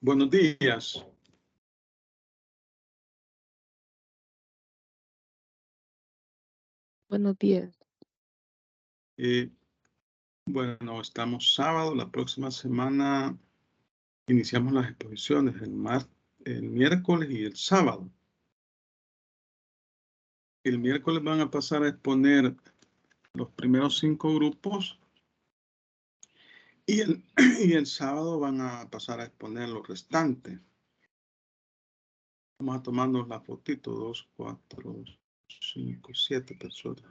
Buenos días. Buenos días. Bueno, estamos sábado. La próxima semana iniciamos las exposiciones, el miércoles y el sábado. El miércoles van a pasar a exponer los primeros 5 grupos y el sábado van a pasar a exponer los restantes. Vamos a tomarnos la fotito, 2, 4, 5, 7 personas.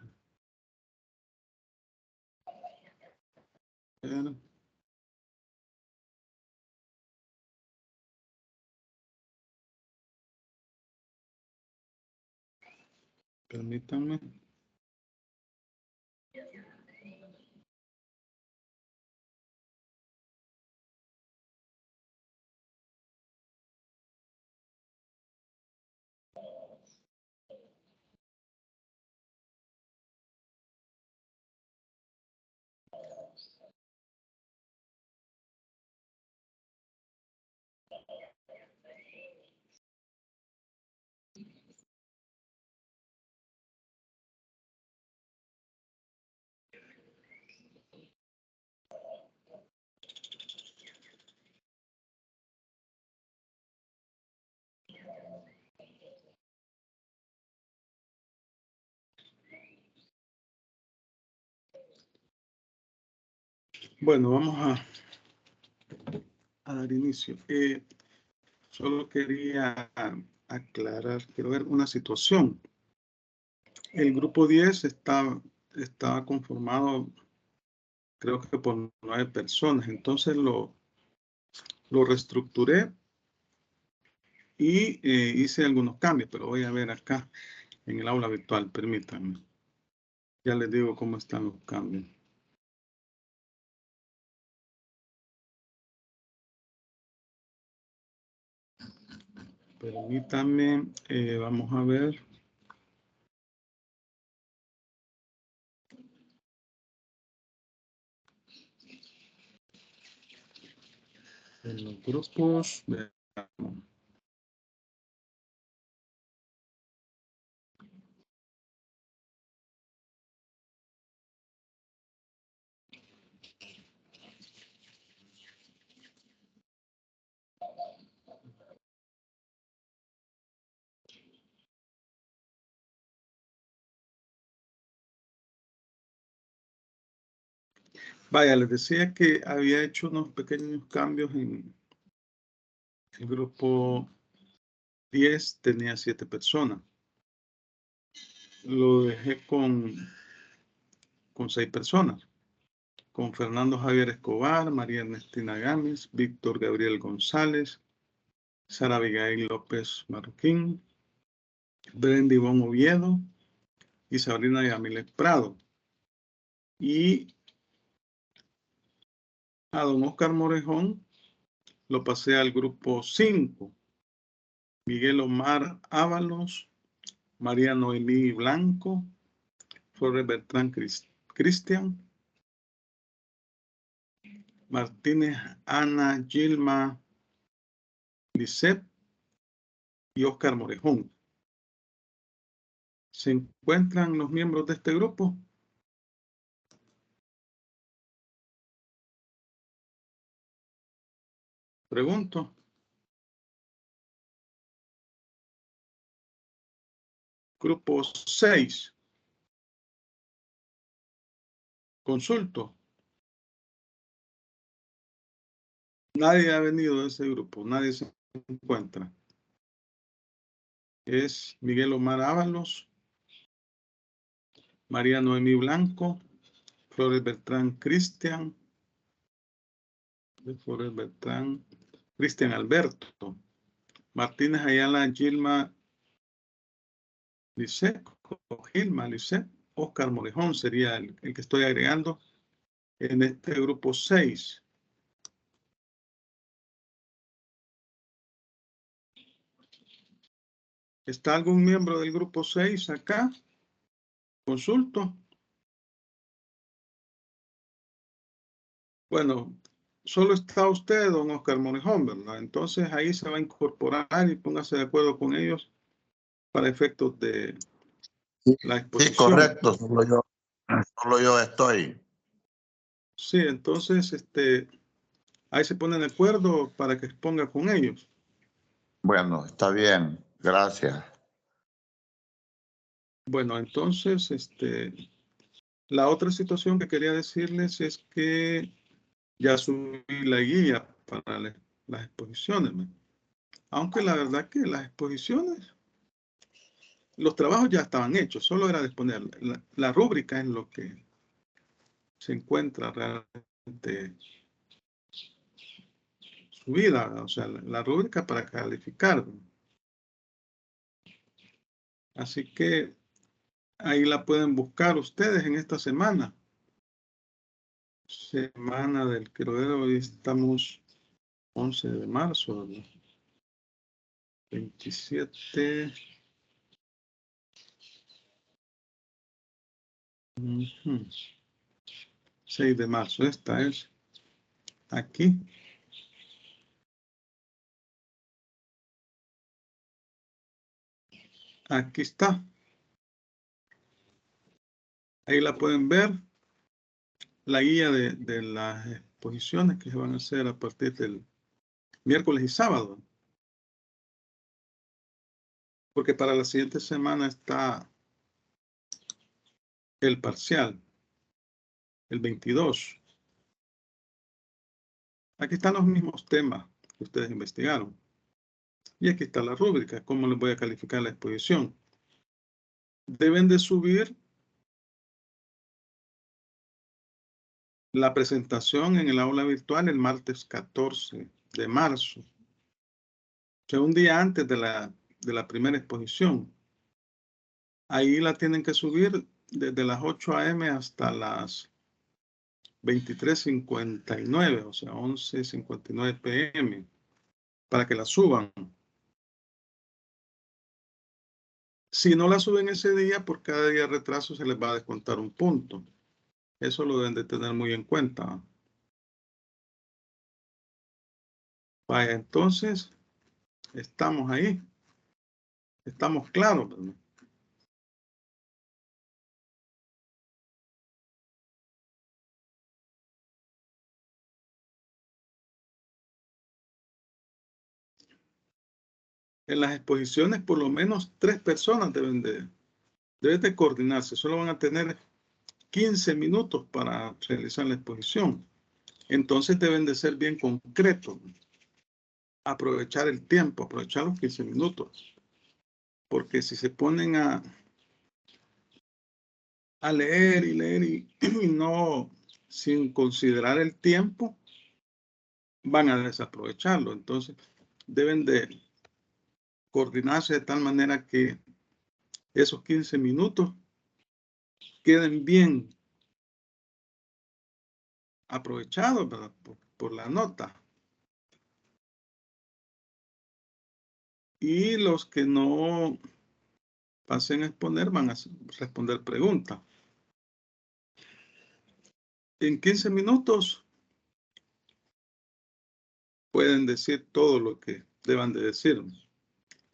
Permítanme. Bueno, vamos a dar inicio. Solo quería aclarar, quiero ver una situación. El grupo 10 está conformado, creo que por 9 personas. Entonces lo reestructuré y hice algunos cambios, pero voy a ver acá en el aula virtual, permítanme. Ya les digo cómo están los cambios. Permítanme, vamos a ver. En los grupos, veamos. Vaya, les decía que había hecho unos pequeños cambios en el grupo 10, tenía 7 personas. Lo dejé con 6 personas. Con Fernando Javier Escobar, María Ernestina Gámez, Víctor Gabriel González, Sara Abigail López Marroquín, Brenda Ivonne Oviedo y Sabrina Yamilet Prado. Y a don Oscar Morejón lo pasé al grupo 5. Miguel Omar Ábalos, María Noemí Blanco, Flores Bertrán Cristian, Martínez Ana Gilma Lisset y Oscar Morejón. ¿Se encuentran los miembros de este grupo? Pregunto. Grupo 6. Consulto. Nadie ha venido de ese grupo, nadie se encuentra. Es Miguel Omar Ábalos, María Noemí Blanco, Flores Bertrán Cristian, Cristian Alberto, Martínez Ayala Gilma Lisset, Oscar Morejón sería el que estoy agregando en este grupo 6. ¿Está algún miembro del grupo 6 acá? Consulto. Bueno, solo está usted, don Oscar Monejón, ¿verdad? Entonces ahí se va a incorporar y póngase de acuerdo con ellos para efectos de la exposición. Sí, correcto, solo yo estoy. Sí, entonces ahí se ponen de acuerdo para que exponga con ellos. Bueno, está bien, gracias. Bueno, entonces, la otra situación que quería decirles es que ya subí la guía para las exposiciones, ¿no? Aunque la verdad que las exposiciones, los trabajos ya estaban hechos, solo era de exponer. La rúbrica es lo que se encuentra realmente subida, o sea, la rúbrica para calificar, ¿no? Así que ahí la pueden buscar ustedes en esta semana. Semana del, creo que hoy estamos 11 de marzo, ¿no? 27. 6 de marzo, esta es aquí. Aquí está. Ahí la pueden ver. La guía de las exposiciones que se van a hacer a partir del miércoles y sábado. Porque para la siguiente semana está el parcial, el 22. Aquí están los mismos temas que ustedes investigaron. Y aquí está la rúbrica, cómo les voy a calificar la exposición. Deben de subir la presentación en el aula virtual el martes 14 de marzo. O sea, un día antes de la primera exposición. Ahí la tienen que subir desde las 8 a.m. hasta las 23:59, o sea, 11:59 p.m., para que la suban. Si no la suben ese día, por cada día de retraso se les va a descontar un punto. Eso lo deben de tener muy en cuenta. Vaya, entonces, estamos ahí. Estamos claros, ¿verdad? En las exposiciones, por lo menos 3 personas deben de coordinarse. Solo van a tener 15 minutos para realizar la exposición. Entonces deben de ser bien concretos. Aprovechar el tiempo, aprovechar los 15 minutos. Porque si se ponen a leer y leer y no, sin considerar el tiempo, van a desaprovecharlo. Entonces deben de coordinarse de tal manera que esos 15 minutos queden bien aprovechados, ¿verdad? Por la nota. Y los que no pasen a exponer van a responder preguntas. En 15 minutos pueden decir todo lo que deban de decir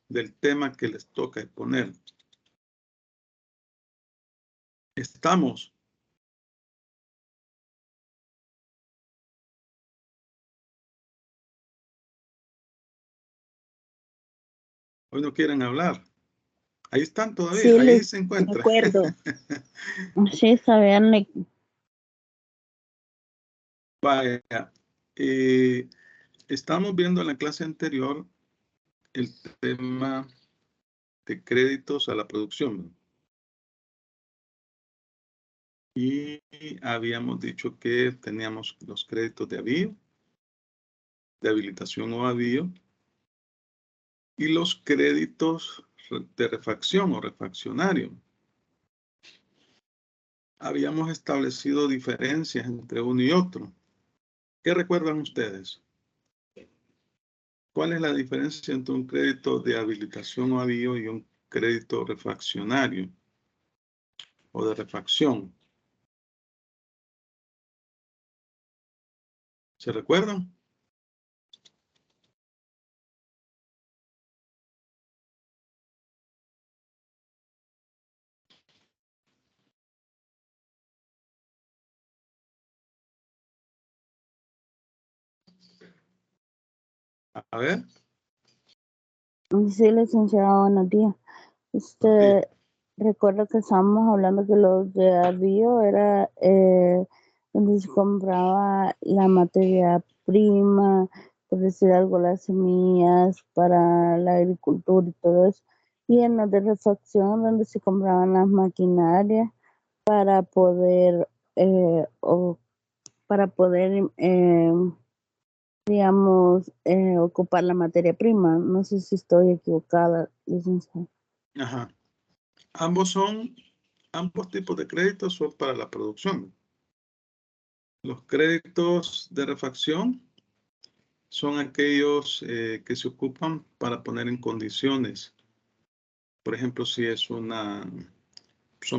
del tema que les toca exponer. Estamos. Hoy no quieren hablar. Ahí están todavía, Sí, ahí se encuentran. De acuerdo. Sí, saberle. Vaya, estamos viendo en la clase anterior el tema de créditos a la producción. Y habíamos dicho que teníamos los créditos de avío, de habilitación o avío, y los créditos de refacción o refaccionario. Habíamos establecido diferencias entre uno y otro. ¿Qué recuerdan ustedes? ¿Cuál es la diferencia entre un crédito de habilitación o avío y un crédito refaccionario o de refacción? ¿Se recuerdan? A ver. Sí, licenciado, buenos días. Recuerdo que estábamos hablando que los de avío era donde se compraba la materia prima, por decir algo, las semillas para la agricultura y todo eso. Y en los de refacción, donde se compraban las maquinarias para poder, digamos, ocupar la materia prima. No sé si estoy equivocada, licenciado. Ajá. Ambos tipos de créditos son para la producción. Los créditos de refacción son aquellos que se ocupan para poner en condiciones. Por ejemplo, si es son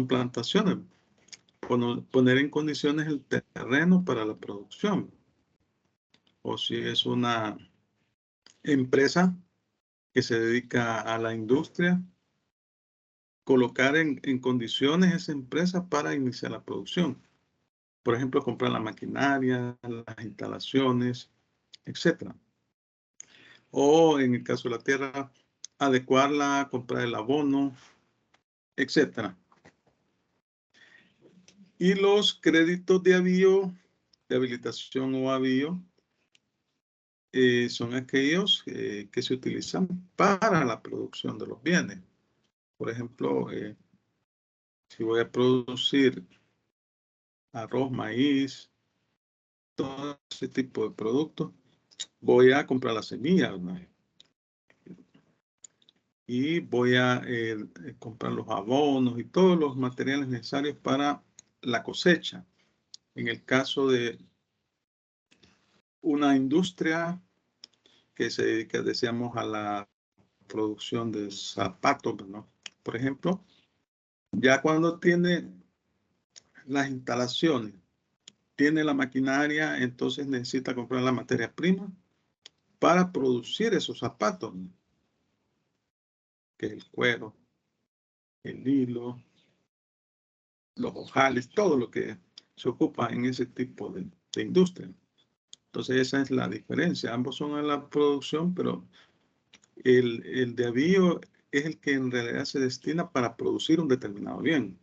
plantaciones, poner en condiciones el terreno para la producción. O si es una empresa que se dedica a la industria, colocar en condiciones esa empresa para iniciar la producción. Por ejemplo, comprar la maquinaria, las instalaciones, etc. O en el caso de la tierra, adecuarla, comprar el abono, etc. Y los créditos de avío, de habilitación o avío, son aquellos que se utilizan para la producción de los bienes. Por ejemplo, si voy a producir arroz, maíz, todo ese tipo de productos, voy a comprar la semilla, ¿no? Y voy a comprar los abonos y todos los materiales necesarios para la cosecha. En el caso de una industria que se dedica, decíamos, a la producción de zapatos, ¿no? Por ejemplo, ya cuando tiene las instalaciones, tiene la maquinaria, entonces necesita comprar la materia prima para producir esos zapatos, ¿no? Que es el cuero, el hilo, los ojales, todo lo que se ocupa en ese tipo de industria. Entonces esa es la diferencia. Ambos son a la producción, pero el de avío es el que en realidad se destina para producir un determinado bien.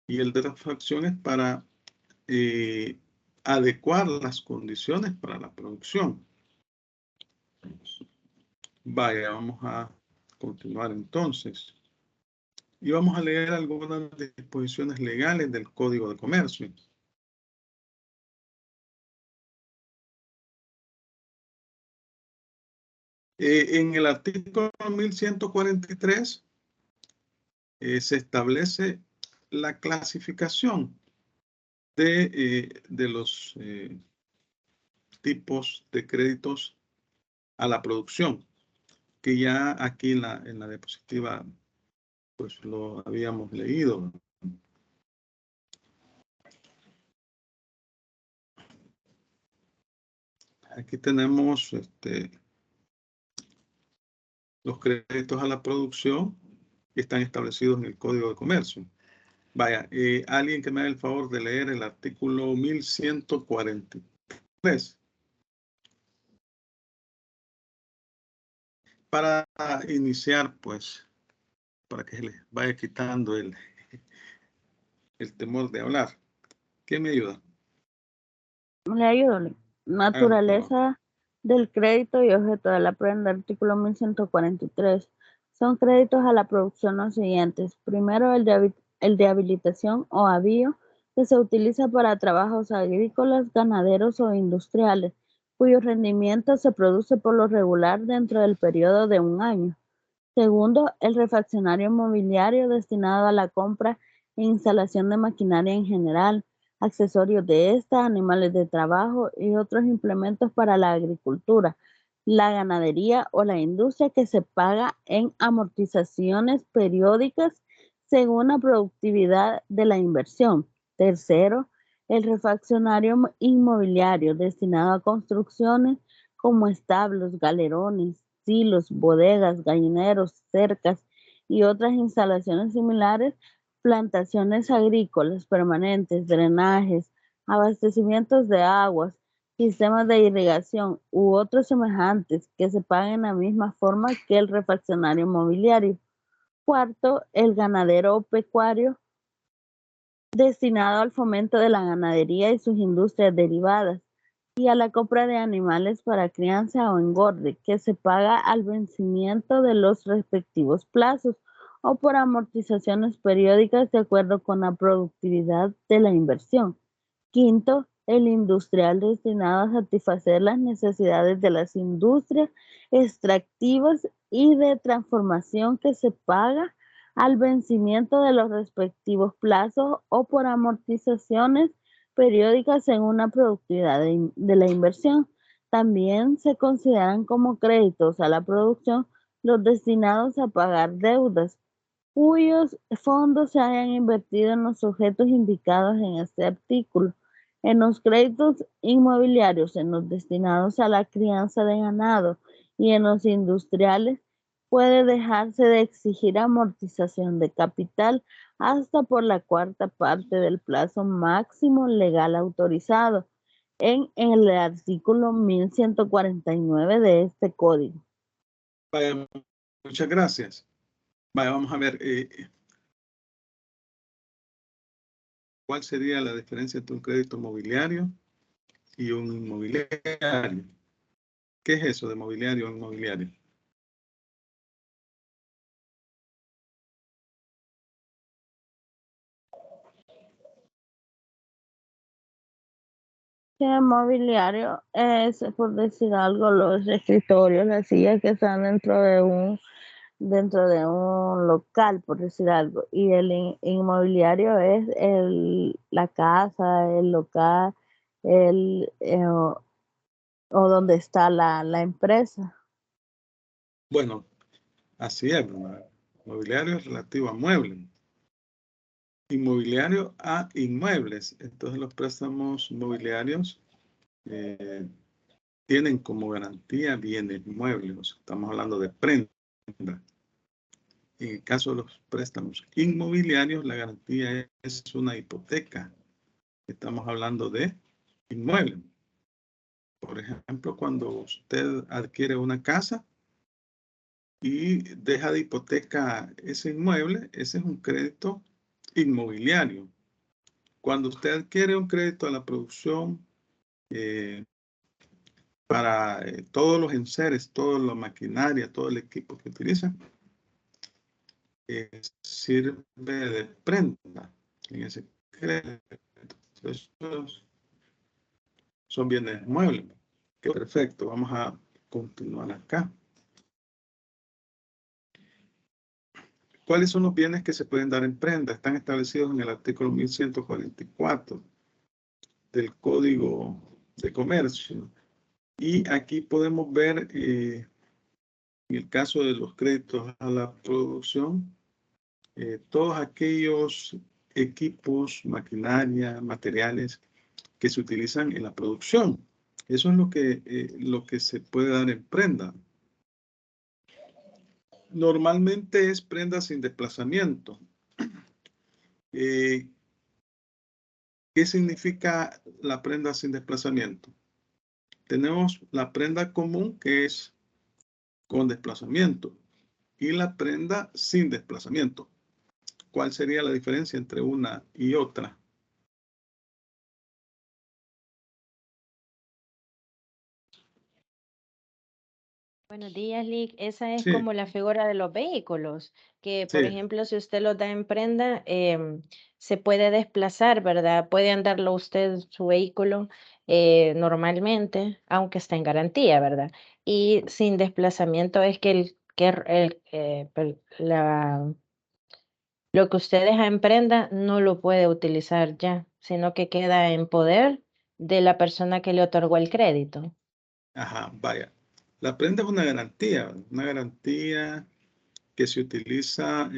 Y el de refacción es para adecuar las condiciones para la producción. Vaya, vamos a continuar entonces. Y vamos a leer algunas disposiciones legales del Código de Comercio. En el artículo 1143 se establece la clasificación de los tipos de créditos a la producción, que ya aquí en la diapositiva pues lo habíamos leído. Aquí tenemos los créditos a la producción que están establecidos en el Código de Comercio. Vaya, alguien que me haga el favor de leer el artículo 1143. Para iniciar, pues, para que se les vaya quitando el temor de hablar. ¿Quién me ayuda? Le ayudo. Naturaleza del crédito y objeto de la prueba del artículo 1143. Son créditos a la producción los siguientes. Primero, el de habilitación o avío, que se utiliza para trabajos agrícolas, ganaderos o industriales, cuyo rendimiento se produce por lo regular dentro del periodo de un año. Segundo, el refaccionario mobiliario destinado a la compra e instalación de maquinaria en general, accesorios de esta, animales de trabajo y otros implementos para la agricultura, la ganadería o la industria, que se paga en amortizaciones periódicas según la productividad de la inversión. Tercero, El refaccionario inmobiliario destinado a construcciones como establos, galerones, silos, bodegas, gallineros, cercas y otras instalaciones similares, plantaciones agrícolas permanentes, drenajes, abastecimientos de aguas, sistemas de irrigación u otros semejantes que se pagan en la misma forma que el refaccionario inmobiliario. Cuarto, el ganadero o pecuario destinado al fomento de la ganadería y sus industrias derivadas y a la compra de animales para crianza o engorde, que se paga al vencimiento de los respectivos plazos o por amortizaciones periódicas de acuerdo con la productividad de la inversión. Quinto, el industrial destinado a satisfacer las necesidades de las industrias extractivas y de transformación que se paga al vencimiento de los respectivos plazos o por amortizaciones periódicas según la productividad de la inversión. También se consideran como créditos a la producción los destinados a pagar deudas cuyos fondos se hayan invertido en los sujetos indicados en este artículo. En los créditos inmobiliarios, en los destinados a la crianza de ganado y en los industriales, puede dejarse de exigir amortización de capital hasta por la cuarta parte del plazo máximo legal autorizado en el artículo 1149 de este código. Vaya, muchas gracias. Vaya, vamos a ver. ¿Cuál sería la diferencia entre un crédito mobiliario y un inmobiliario? ¿Qué es eso de mobiliario o inmobiliario? El mobiliario es, por decir algo, los escritorios, las sillas que están dentro de un local, por decir algo. Y el inmobiliario es la casa, el local, o donde está la empresa. Bueno, así es, ¿verdad? Mobiliario es relativo a muebles. Inmobiliario a inmuebles. Entonces los préstamos inmobiliarios tienen como garantía bienes muebles. O sea, estamos hablando de prenda. En el caso de los préstamos inmobiliarios, la garantía es una hipoteca. Estamos hablando de inmuebles. Por ejemplo, cuando usted adquiere una casa y deja de hipoteca ese inmueble, ese es un crédito inmobiliario. Cuando usted adquiere un crédito a la producción para todos los enseres, toda la maquinaria, todo el equipo que utiliza, sirve de prenda en ese crédito. Esos son bienes muebles. Qué perfecto, vamos a continuar acá. ¿Cuáles son los bienes que se pueden dar en prenda? Están establecidos en el artículo 1144 del Código de Comercio. Y aquí podemos ver, en el caso de los créditos a la producción, todos aquellos equipos, maquinaria, materiales que se utilizan en la producción. Eso es lo que se puede dar en prenda. Normalmente es prenda sin desplazamiento. ¿Qué significa la prenda sin desplazamiento? Tenemos la prenda común, que es con desplazamiento, y la prenda sin desplazamiento. ¿Cuál sería la diferencia entre una y otra? Buenos días, Lick. Esa es Sí, como la figura de los vehículos, que por sí, ejemplo, si usted los da en prenda, se puede desplazar, ¿verdad? Puede andarlo usted, su vehículo, normalmente, aunque está en garantía, ¿verdad? Y sin desplazamiento es que lo que usted deja en prenda no lo puede utilizar ya, sino que queda en poder de la persona que le otorgó el crédito. ajá, vaya. La prenda es una garantía que se utiliza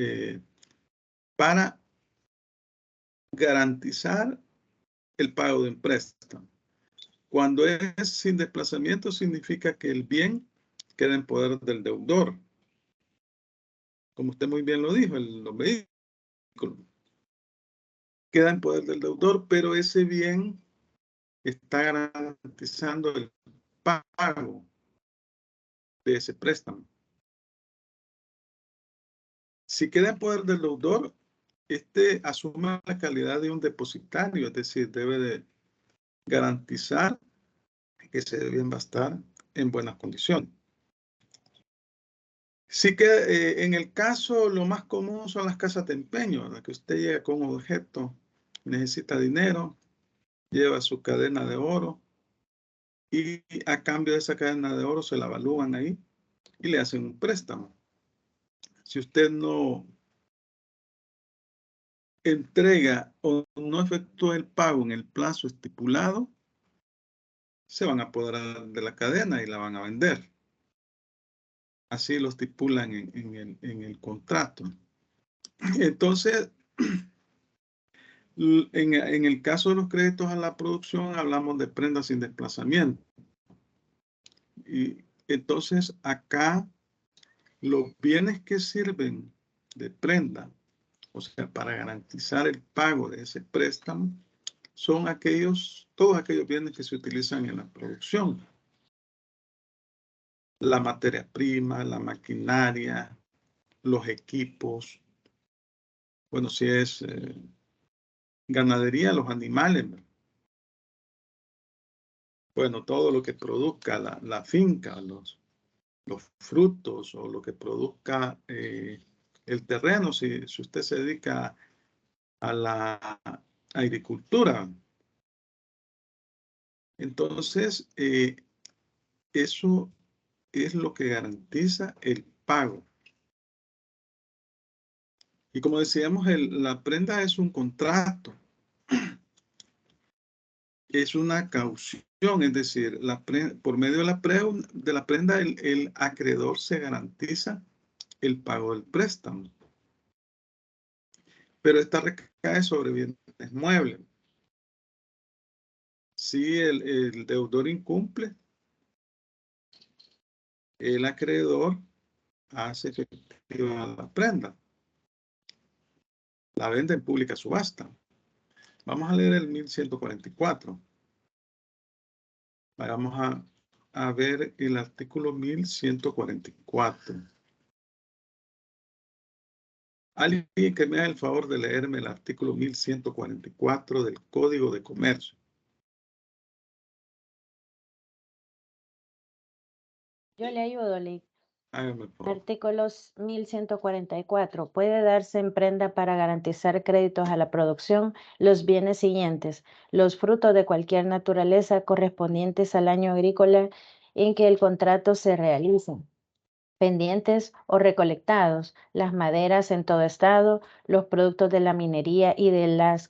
para garantizar el pago de un préstamo. Cuando es sin desplazamiento, significa que el bien queda en poder del deudor. Como usted muy bien lo dijo, los vehículos queda en poder del deudor, pero ese bien está garantizando el pago de ese préstamo. Si queda en poder del deudor, asume la calidad de un depositario, es decir, debe de garantizar que ese bien va a estar en buenas condiciones. Sí que en el caso, lo más común son las casas de empeño, en la que usted llega con un objeto, necesita dinero, lleva su cadena de oro y a cambio de esa cadena de oro se la evalúan ahí y le hacen un préstamo. Si usted no entrega o no efectúa el pago en el plazo estipulado, se van a apoderar de la cadena y la van a vender. Así lo estipulan en el contrato. Entonces, en el caso de los créditos a la producción, hablamos de prendas sin desplazamiento. Y entonces acá los bienes que sirven de prenda, o sea, para garantizar el pago de ese préstamo, son todos aquellos bienes que se utilizan en la producción. La materia prima, la maquinaria, los equipos. Bueno, si es ganadería, los animales. Bueno, todo lo que produzca la finca, los frutos o lo que produzca el terreno, si usted se dedica a la agricultura. Entonces, eso es lo que garantiza el pago. Y como decíamos, la prenda es un contrato. Es una caución, es decir, por medio de la prenda, el acreedor se garantiza el pago del préstamo. Pero esta recae sobre bienes muebles. Si el deudor incumple, el acreedor hace efectiva la prenda. La vende en pública subasta. Vamos a leer el 1144. Vamos a ver el artículo 1144. Alguien que me haga el favor de leerme el artículo 1144 del Código de Comercio. Yo le ayudo, Lee. Hágame por favor. Artículos 1144. Puede darse en prenda para garantizar créditos a la producción los bienes siguientes: los frutos de cualquier naturaleza correspondientes al año agrícola en que el contrato se realice, pendientes o recolectados, las maderas en todo estado, los productos de la minería y de las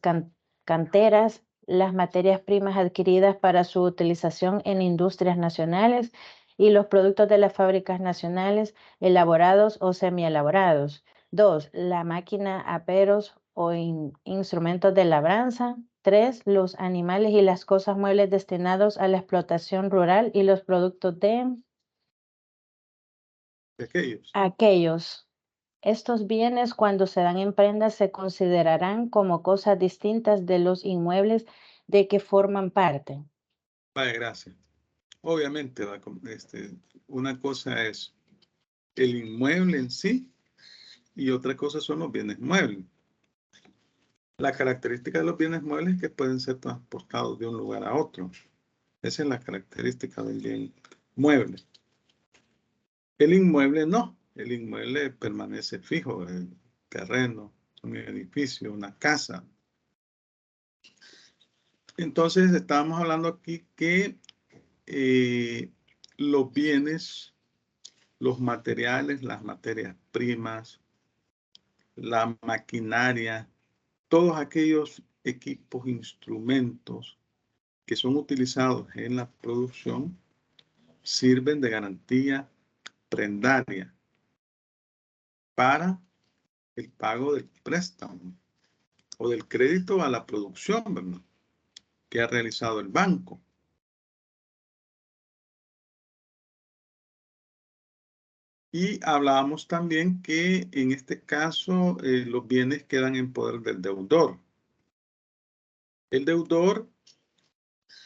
canteras, las materias primas adquiridas para su utilización en industrias nacionales y los productos de las fábricas nacionales elaborados o semielaborados. 2. La máquina, aperos o instrumentos de labranza. 3. Los animales y las cosas muebles destinados a la explotación rural y los productos de aquellos. Estos bienes, cuando se dan en prenda, se considerarán como cosas distintas de los inmuebles de que forman parte. Vale, gracias. Obviamente, una cosa es el inmueble en sí y otra cosa son los bienes muebles. La característica de los bienes muebles es que pueden ser transportados de un lugar a otro. Esa es la característica del bien mueble. El inmueble no. El inmueble permanece fijo, el terreno, un edificio, una casa. Entonces, estábamos hablando aquí que los bienes, los materiales, las materias primas, la maquinaria, todos aquellos equipos, instrumentos que son utilizados en la producción, sirven de garantía prendaria para el pago del préstamo o del crédito a la producción, ¿verdad? que ha realizado el banco. Y hablábamos también que en este caso los bienes quedan en poder del deudor. El deudor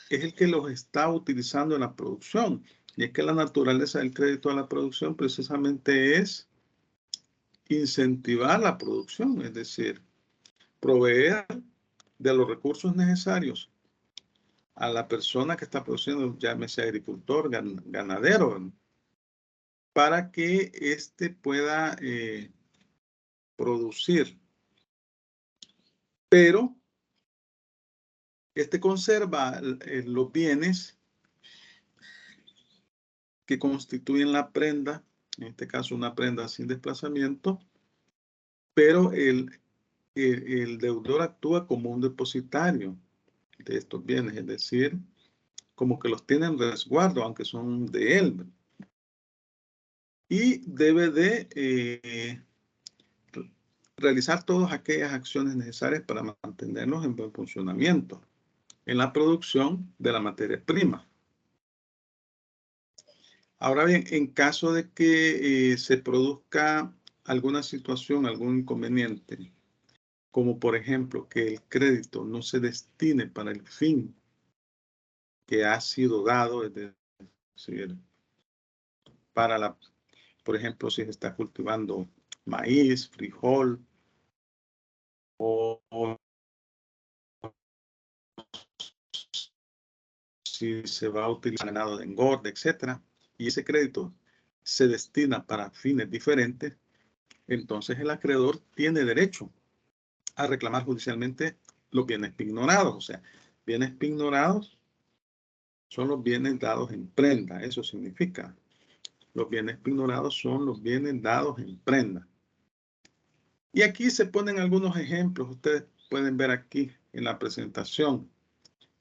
es el que los está utilizando en la producción. Y es que la naturaleza del crédito a la producción precisamente es incentivar la producción, es decir, proveer de los recursos necesarios a la persona que está produciendo, llámese agricultor, ganadero, para que éste pueda producir. Pero este conserva los bienes que constituyen la prenda, en este caso una prenda sin desplazamiento, pero el deudor actúa como un depositario de estos bienes, es decir, como que los tiene en resguardo, aunque son de él. Y debe de realizar todas aquellas acciones necesarias para mantenerlos en buen funcionamiento en la producción de la materia prima. Ahora bien, en caso de que se produzca alguna situación, algún inconveniente, como por ejemplo que el crédito no se destine para el fin que ha sido dado, es decir, para por ejemplo, si se está cultivando maíz, frijol, o si se va a utilizar ganado de engorde, etcétera, y ese crédito se destina para fines diferentes, entonces el acreedor tiene derecho a reclamar judicialmente los bienes pignorados. O sea, bienes pignorados son los bienes dados en prenda. Eso significa, los bienes pignorados son los bienes dados en prenda. Y aquí se ponen algunos ejemplos. Ustedes pueden ver aquí en la presentación.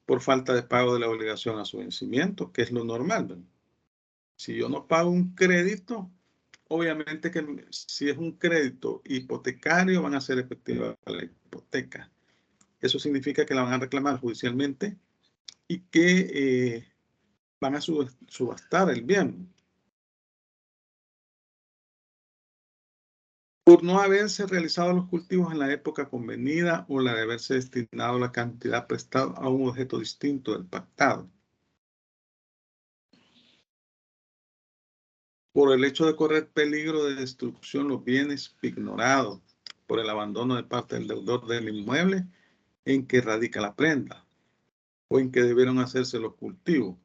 Por falta de pago de la obligación a su vencimiento, que es lo normal, ¿verdad? Si yo no pago un crédito, obviamente que si es un crédito hipotecario, van a ser efectiva la hipoteca. Eso significa que la van a reclamar judicialmente y que van a subastar el bien. Por no haberse realizado los cultivos en la época convenida o la de haberse destinado la cantidad prestada a un objeto distinto del pactado. Por el hecho de correr peligro de destrucción los bienes pignorados, por el abandono de parte del deudor del inmueble en que radica la prenda o en que debieron hacerse los cultivos.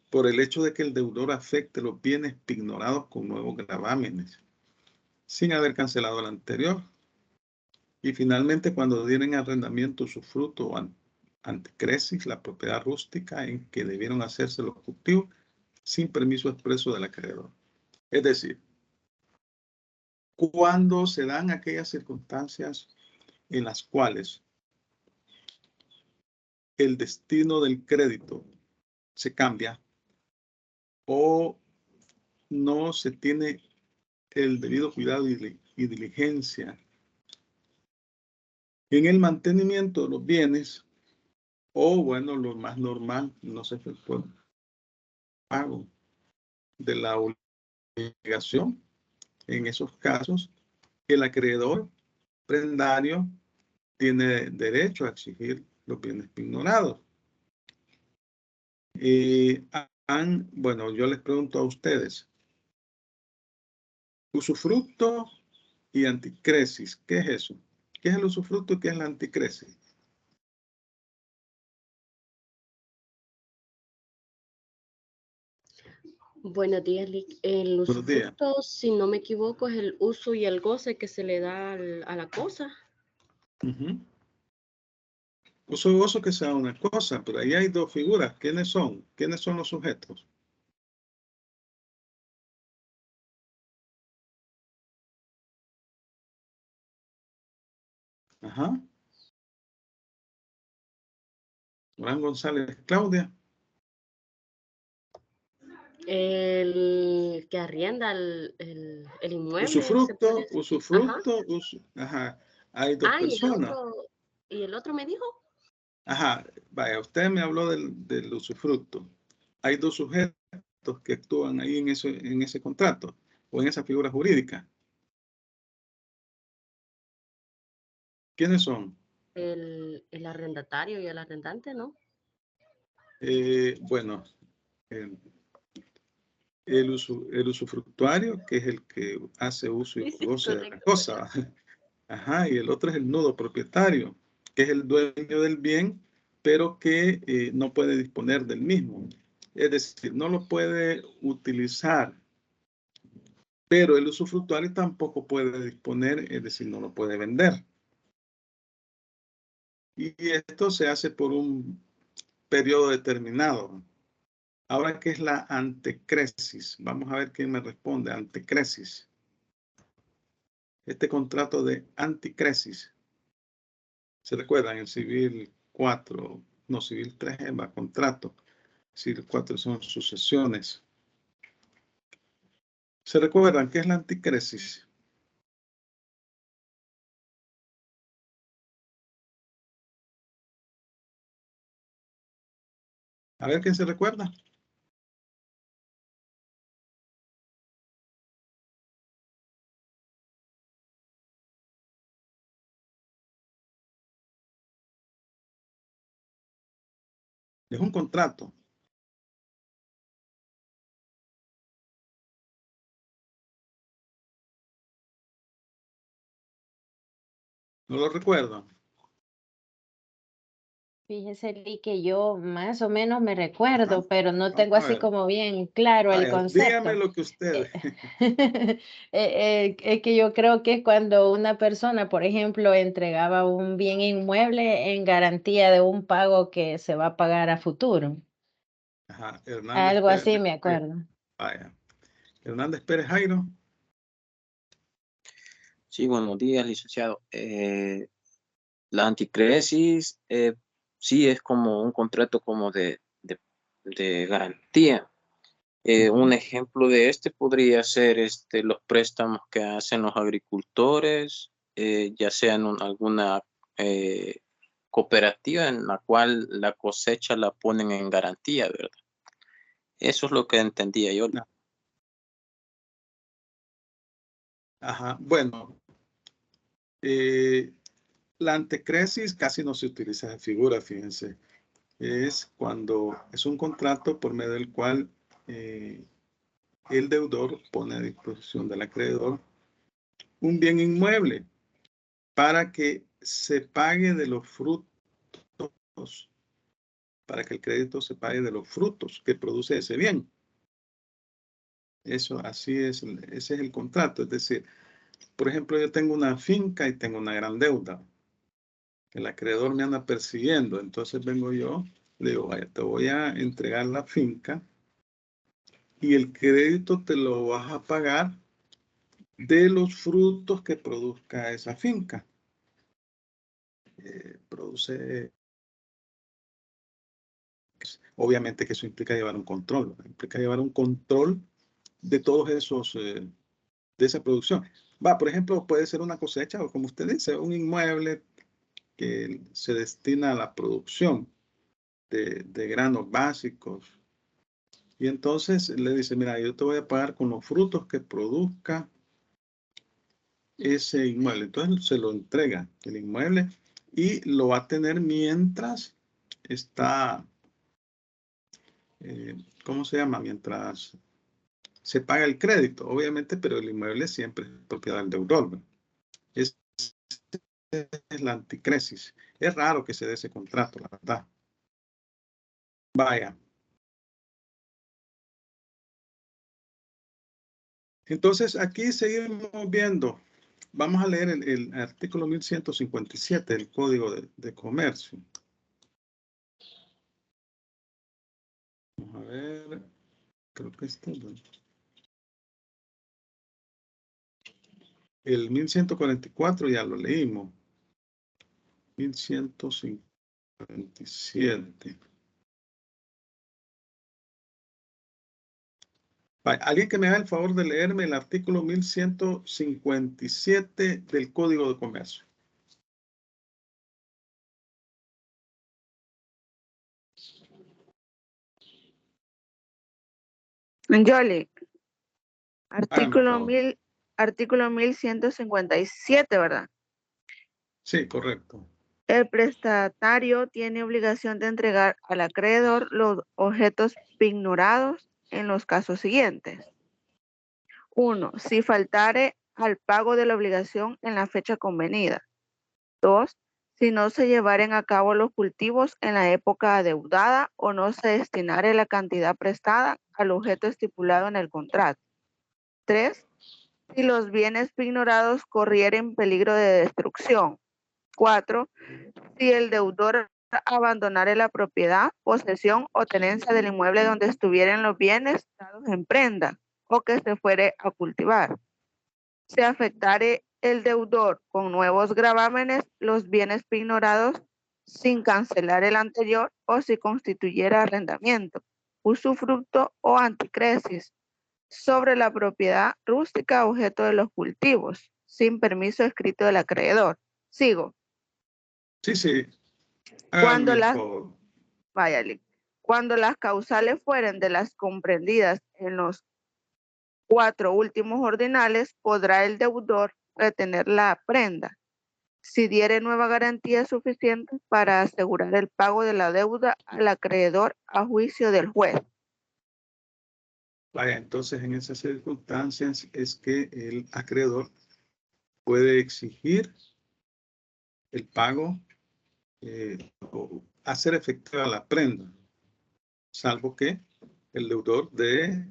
Por el hecho de que el deudor afecte los bienes pignorados con nuevos gravámenes, sin haber cancelado el anterior. Y finalmente, cuando dieron arrendamiento usufructo o anticresis, la propiedad rústica en que debieron hacerse los cultivos sin permiso expreso del acreedor. Es decir, cuando se dan aquellas circunstancias en las cuales el destino del crédito se cambia o no se tiene el debido cuidado y diligencia en el mantenimiento de los bienes, o bueno, lo más normal, no se efectúa el pago de la obligación. En esos casos, el acreedor prendario tiene derecho a exigir los bienes pignorados. Bueno, yo les pregunto a ustedes, usufructo y anticresis, ¿qué es eso? ¿Qué es el usufructo y qué es la anticresis? Buenos días, Lick. El usufructo, si no me equivoco, es el uso y el goce que se le da a la cosa. Uso y gozo que sea una cosa, pero ahí hay dos figuras. ¿Quiénes son? ¿Quiénes son los sujetos? Ajá. Juan González, Claudia. El que arrienda el inmueble. Usufructo, ajá. Hay dos personas. ¿Y el otro me dijo? Ajá, vaya, usted me habló del usufructo. Hay dos sujetos que actúan ahí en ese contrato o en esa figura jurídica. ¿Quiénes son? El arrendatario y el arrendante, ¿no? Bueno, el usufructuario, que es el que hace uso y Sí, goce de la correcto. cosa. Ajá, y el otro es el nudo propietario, que es el dueño del bien, pero que no puede disponer del mismo. Es decir, no lo puede utilizar, pero el usufructuario tampoco puede disponer, es decir, no lo puede vender. Y esto se hace por un periodo determinado. Ahora, ¿qué es la antecresis? Vamos a ver quién me responde. Antecresis. Este contrato de anticresis. ¿Se recuerdan? El civil 4, no, civil 3 va contrato. Civil 4 son sucesiones. ¿Se recuerdan qué es la anticresis? A ver quién se recuerda. Es un contrato. ¿No lo recuerdo? Fíjese, Lee, que yo más o menos me recuerdo, Ajá. pero no Vamos tengo a así ver. como bien claro el Vaya, dígame concepto. lo que usted. Es que yo creo que es cuando una persona, por ejemplo, entregaba un bien inmueble en garantía de un pago que se va a pagar a futuro. Ajá, Hernández Algo Pérez. así me acuerdo. Vaya. Hernández Pérez Jairo. Sí, buenos días, licenciado. La anticresis sí es como un contrato como de garantía. Un ejemplo de este podría ser los préstamos que hacen los agricultores, ya sea en alguna cooperativa en la cual la cosecha la ponen en garantía, ¿verdad? Eso es lo que entendía yo. No. Ajá, bueno. La antecresis casi no se utiliza esa figura, fíjense. Es cuando es un contrato por medio del cual el deudor pone a disposición del acreedor un bien inmueble para que se pague de los frutos, para que el crédito se pague de los frutos que produce ese bien. Eso, así es, ese es el contrato. Es decir, por ejemplo, yo tengo una finca y tengo una gran deuda. El acreedor me anda persiguiendo, entonces vengo yo, le digo, vaya, te voy a entregar la finca y el crédito te lo vas a pagar de los frutos que produzca esa finca. Produce, obviamente que eso implica llevar un control, ¿no? Implica llevar un control de todos esos, de esa producción. Va, por ejemplo, puede ser una cosecha o como usted dice, un inmueble que se destina a la producción de granos básicos. Y entonces le dice, mira, yo te voy a pagar con los frutos que produzca ese inmueble. Entonces se lo entrega el inmueble y lo va a tener mientras está, ¿cómo se llama? Mientras se paga el crédito, obviamente, pero el inmueble siempre es propiedad del deudor, ¿no? Es la anticresis. Es raro que se dé ese contrato, la verdad. Vaya. Entonces, aquí seguimos viendo. Vamos a leer el artículo 1157 del Código de Comercio. Vamos a ver. Creo que está. El 1144 ya lo leímos. 1157. Alguien que me haga el favor de leerme el artículo 1157 del Código de Comercio. Yoli, artículo Hágame el favor. artículo 1157, ¿verdad? Sí, correcto. El prestatario tiene obligación de entregar al acreedor los objetos pignorados en los casos siguientes. 1. Si faltare al pago de la obligación en la fecha convenida. 2. Si no se llevaren a cabo los cultivos en la época adeudada o no se destinare la cantidad prestada al objeto estipulado en el contrato. 3. Si los bienes pignorados corrieren peligro de destrucción. 4. Si el deudor abandonare la propiedad, posesión o tenencia del inmueble donde estuvieran los bienes dados en prenda o que se fuere a cultivar. Se afectare el deudor con nuevos gravámenes los bienes pignorados sin cancelar el anterior o si constituyera arrendamiento, usufructo o anticresis sobre la propiedad rústica objeto de los cultivos, sin permiso escrito del acreedor. Sigo. Sí, sí. Cuando Hágame el las, favor. váyale, cuando las causales fueren de las comprendidas en los 4 últimos ordinales, podrá el deudor retener la prenda si diere nueva garantía suficiente para asegurar el pago de la deuda al acreedor a juicio del juez. Vaya, entonces en esas circunstancias es que el acreedor puede exigir el pago o hacer efectiva la prenda, salvo que el deudor dé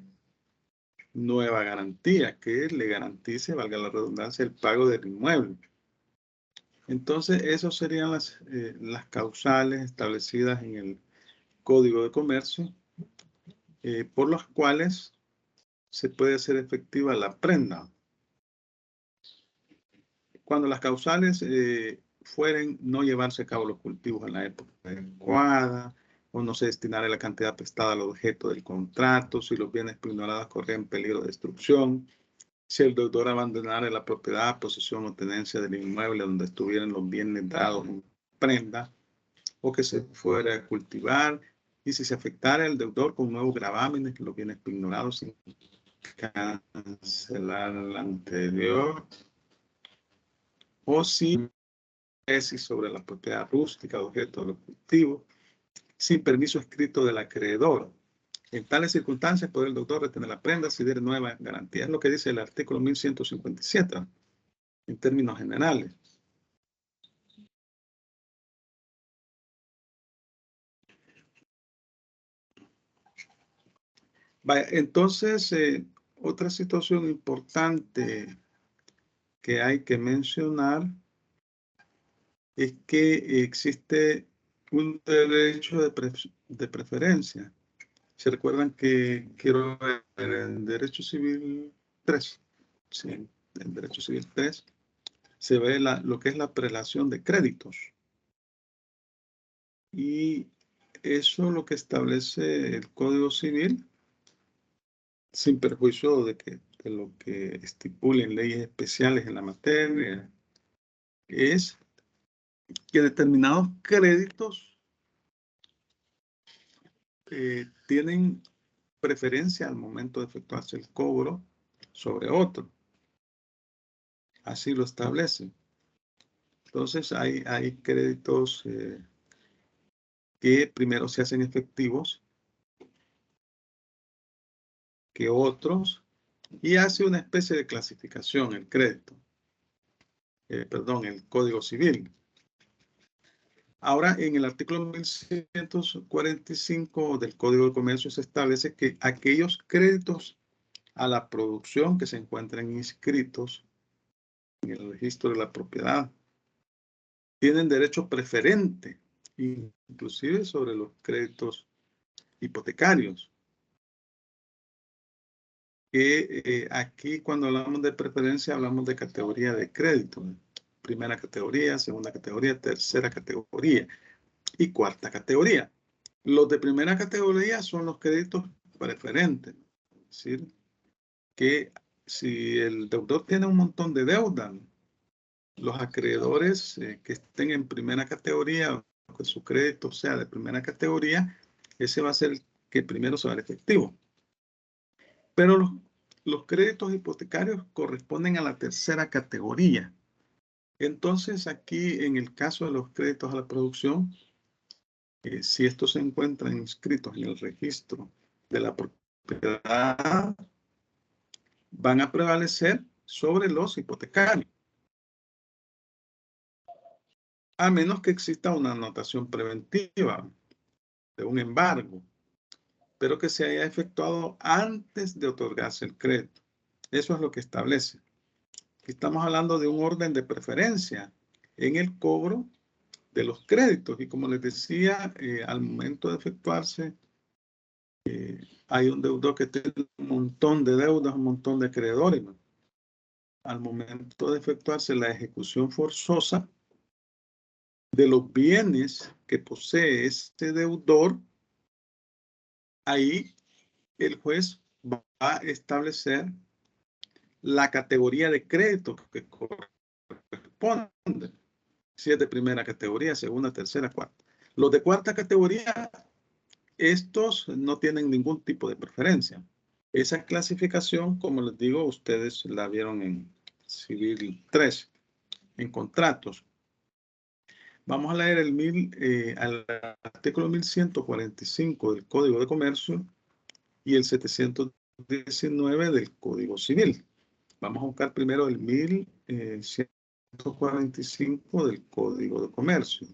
nueva garantía que le garantice, valga la redundancia, el pago del inmueble. Entonces, esas serían las causales establecidas en el Código de Comercio, por las cuales se puede hacer efectiva la prenda. Cuando las causales fueren no llevarse a cabo los cultivos en la época adecuada, o no se destinara la cantidad prestada al objeto del contrato, si los bienes pignorados corren peligro de destrucción, si el deudor abandonara la propiedad, posesión o tenencia del inmueble donde estuvieran los bienes dados en prenda, o que se fuera a cultivar, y si se afectara el deudor con nuevos gravámenes, los bienes pignorados sin cancelar el anterior, o si tesis sobre la propiedad rústica de objeto de los cultivos, sin permiso escrito del acreedor. En tales circunstancias podrá el deudor retener la prenda si diere nueva garantía. Es lo que dice el artículo 1157 en términos generales. Vaya, entonces, otra situación importante que hay que mencionar es que existe un derecho de preferencia. ¿Se recuerdan que quiero ver en Derecho Civil 3? Sí, en Derecho Civil 3 se ve lo que es la prelación de créditos. Y eso lo que establece el Código Civil, sin perjuicio de lo que estipulen leyes especiales en la materia, es que determinados créditos tienen preferencia al momento de efectuarse el cobro sobre otro. Así lo establece. Entonces hay créditos que primero se hacen efectivos que otros y hace una especie de clasificación el crédito. Perdón, el Código Civil. Ahora, en el artículo 1145 del Código de Comercio se establece que aquellos créditos a la producción que se encuentran inscritos en el registro de la propiedad tienen derecho preferente, inclusive sobre los créditos hipotecarios. Que aquí cuando hablamos de preferencia hablamos de categoría de crédito. Primera categoría, segunda categoría, tercera categoría y cuarta categoría. Los de primera categoría son los créditos preferentes. Es decir, que si el deudor tiene un montón de deuda, los acreedores que estén en primera categoría, o que su crédito sea de primera categoría, ese va a ser el que primero se va al efectivo. Pero los créditos hipotecarios corresponden a la tercera categoría. Entonces, aquí en el caso de los créditos a la producción, si estos se encuentran inscritos en el registro de la propiedad, van a prevalecer sobre los hipotecarios, a menos que exista una anotación preventiva de un embargo, pero que se haya efectuado antes de otorgarse el crédito. Eso es lo que establece. Aquí estamos hablando de un orden de preferencia en el cobro de los créditos. Y como les decía, al momento de efectuarse, hay un deudor que tiene un montón de deudas, un montón de acreedores, ¿no? Al momento de efectuarse la ejecución forzosa de los bienes que posee este deudor, ahí el juez va a establecer la categoría de crédito que corresponde. Si es de primera categoría, segunda, tercera, cuarta. Los de cuarta categoría, estos no tienen ningún tipo de preferencia. Esa clasificación, como les digo, ustedes la vieron en Civil 3, en contratos. Vamos a leer al artículo 1145 del Código de Comercio y el 719 del Código Civil. Vamos a buscar primero el 1145 del Código de Comercio.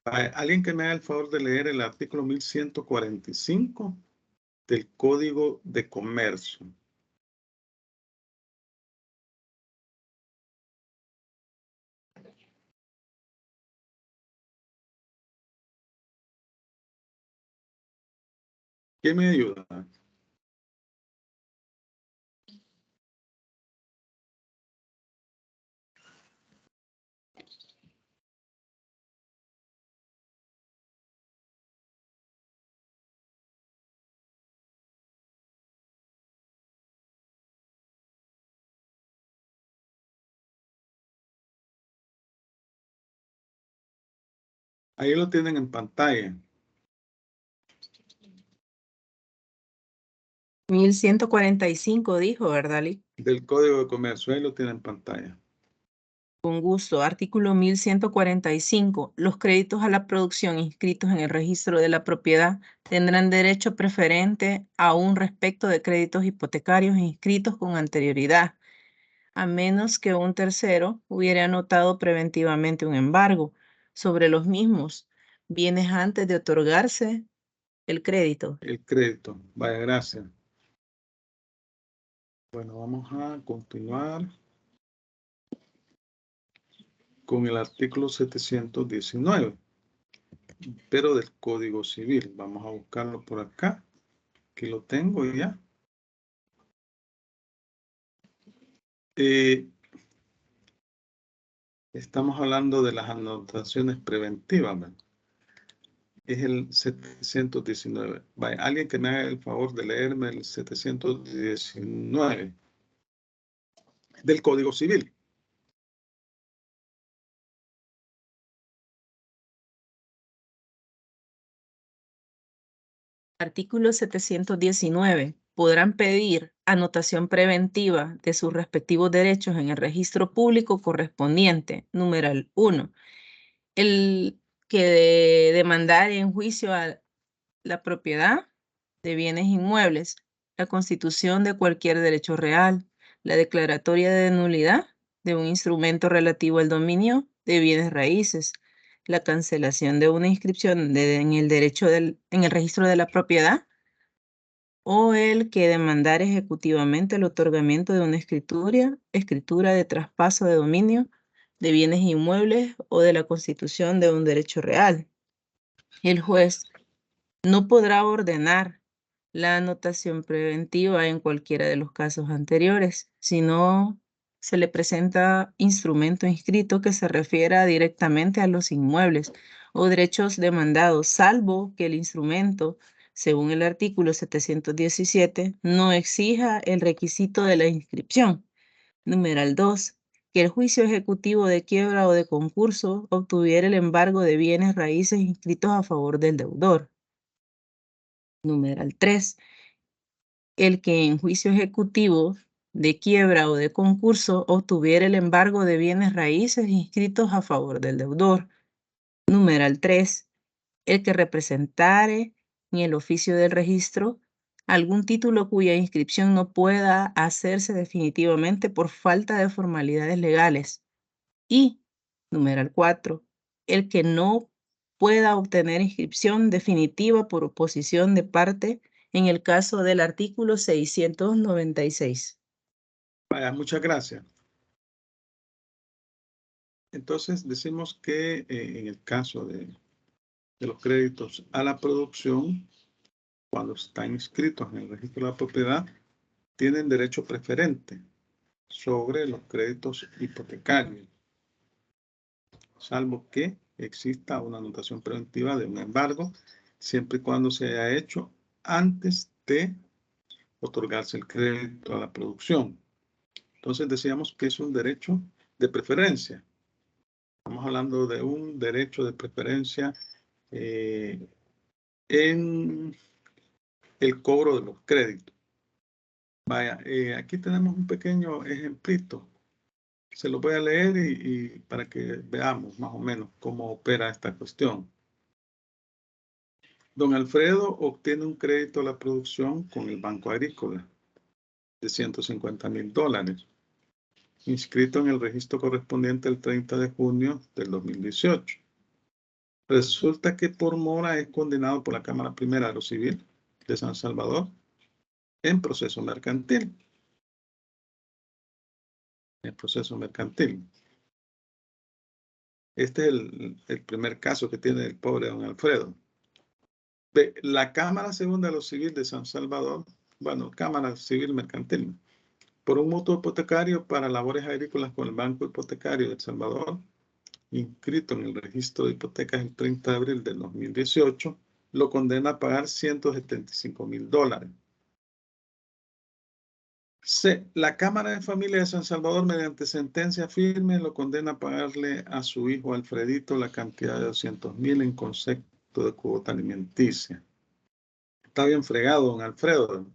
¿Alguien que me haga el favor de leer el artículo 1145 del Código de Comercio? ¿Quién me ayuda? Ahí lo tienen en pantalla. 1145 dijo, ¿verdad, Lic? Del Código de Comercio, ahí lo tienen en pantalla. Con gusto. Artículo 1145. Los créditos a la producción inscritos en el registro de la propiedad tendrán derecho preferente aún respecto de créditos hipotecarios inscritos con anterioridad, a menos que un tercero hubiera anotado preventivamente un embargo sobre los mismos bienes antes de otorgarse el crédito. El crédito. Vaya, gracias. Bueno, vamos a continuar con el artículo 719, pero del Código Civil. Vamos a buscarlo por acá. Aquí lo tengo ya. Estamos hablando de las anotaciones preventivas, ¿verdad? Es el 719. Vaya, alguien que me haga el favor de leerme el 719 del Código Civil. Artículo 719. Podrán pedir anotación preventiva de sus respectivos derechos en el registro público correspondiente. Numeral 1. El que demandar en juicio a la propiedad de bienes inmuebles, la constitución de cualquier derecho real, la declaratoria de nulidad de un instrumento relativo al dominio de bienes raíces, la cancelación de una inscripción en el registro de la propiedad, o el que demandar ejecutivamente el otorgamiento de una escritura de traspaso de dominio de bienes inmuebles o de la constitución de un derecho real. El juez no podrá ordenar la anotación preventiva en cualquiera de los casos anteriores, si no se le presenta instrumento inscrito que se refiera directamente a los inmuebles o derechos demandados, salvo que el instrumento, según el artículo 717, no exija el requisito de la inscripción. Numeral 2. que el juicio ejecutivo de quiebra o de concurso obtuviera el embargo de bienes raíces inscritos a favor del deudor. Numeral 3. El que en juicio ejecutivo de quiebra o de concurso obtuviera el embargo de bienes raíces inscritos a favor del deudor. Numeral 3. El que representare en el oficio del registro algún título cuya inscripción no pueda hacerse definitivamente por falta de formalidades legales. Y, numeral 4, el que no pueda obtener inscripción definitiva por oposición de parte en el caso del artículo 696. Vaya, muchas gracias. Entonces, decimos que en el caso de los créditos a la producción, cuando están inscritos en el registro de la propiedad, tienen derecho preferente sobre los créditos hipotecarios, salvo que exista una anotación preventiva de un embargo, siempre y cuando se haya hecho antes de otorgarse el crédito a la producción. Entonces decíamos que es un derecho de preferencia. Estamos hablando de un derecho de preferencia en el cobro de los créditos. Vaya, aquí tenemos un pequeño ejemplito. Se lo voy a leer y para que veamos más o menos cómo opera esta cuestión. Don Alfredo obtiene un crédito a la producción con el Banco Agrícola de $150,000, inscrito en el registro correspondiente el 30 de junio del 2018. Resulta que por mora es condenado por la Cámara Primera de lo Civil de San Salvador en proceso mercantil. Este es el primer caso que tiene el pobre don Alfredo. La Cámara Segunda de lo Civil de San Salvador, bueno, Cámara Civil Mercantil, por un mutuo hipotecario para labores agrícolas con el Banco Hipotecario de El Salvador, inscrito en el registro de hipotecas el 30 de abril del 2018, lo condena a pagar $175,000. La Cámara de Familia de San Salvador, mediante sentencia firme, lo condena a pagarle a su hijo Alfredito la cantidad de $200,000 en concepto de cuota alimenticia. Está bien fregado, don Alfredo.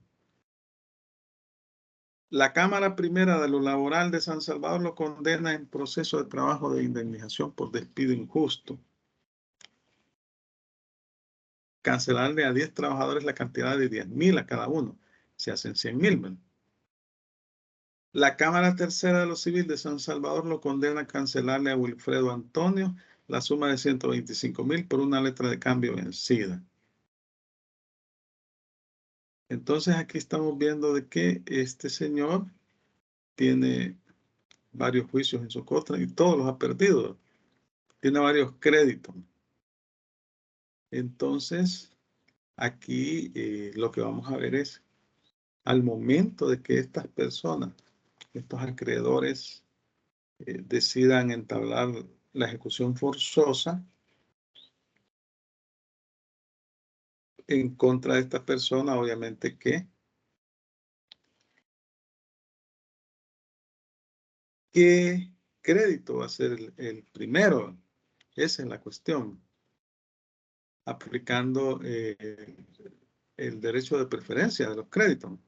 La Cámara Primera de lo Laboral de San Salvador lo condena en proceso de trabajo de indemnización por despido injusto. Cancelarle a 10 trabajadores la cantidad de $10,000 a cada uno. Se hacen $100,000. La Cámara Tercera de lo Civil de San Salvador lo condena a cancelarle a Wilfredo Antonio la suma de $125,000 por una letra de cambio vencida. Entonces aquí estamos viendo de que este señor tiene varios juicios en su contra y todos los ha perdido. Tiene varios créditos. Entonces, aquí lo que vamos a ver es, al momento de que estas personas, estos acreedores, decidan entablar la ejecución forzosa en contra de esta persona, obviamente que ¿qué crédito va a ser el primero? Esa es la cuestión. Aplicando el derecho de preferencia de los créditos.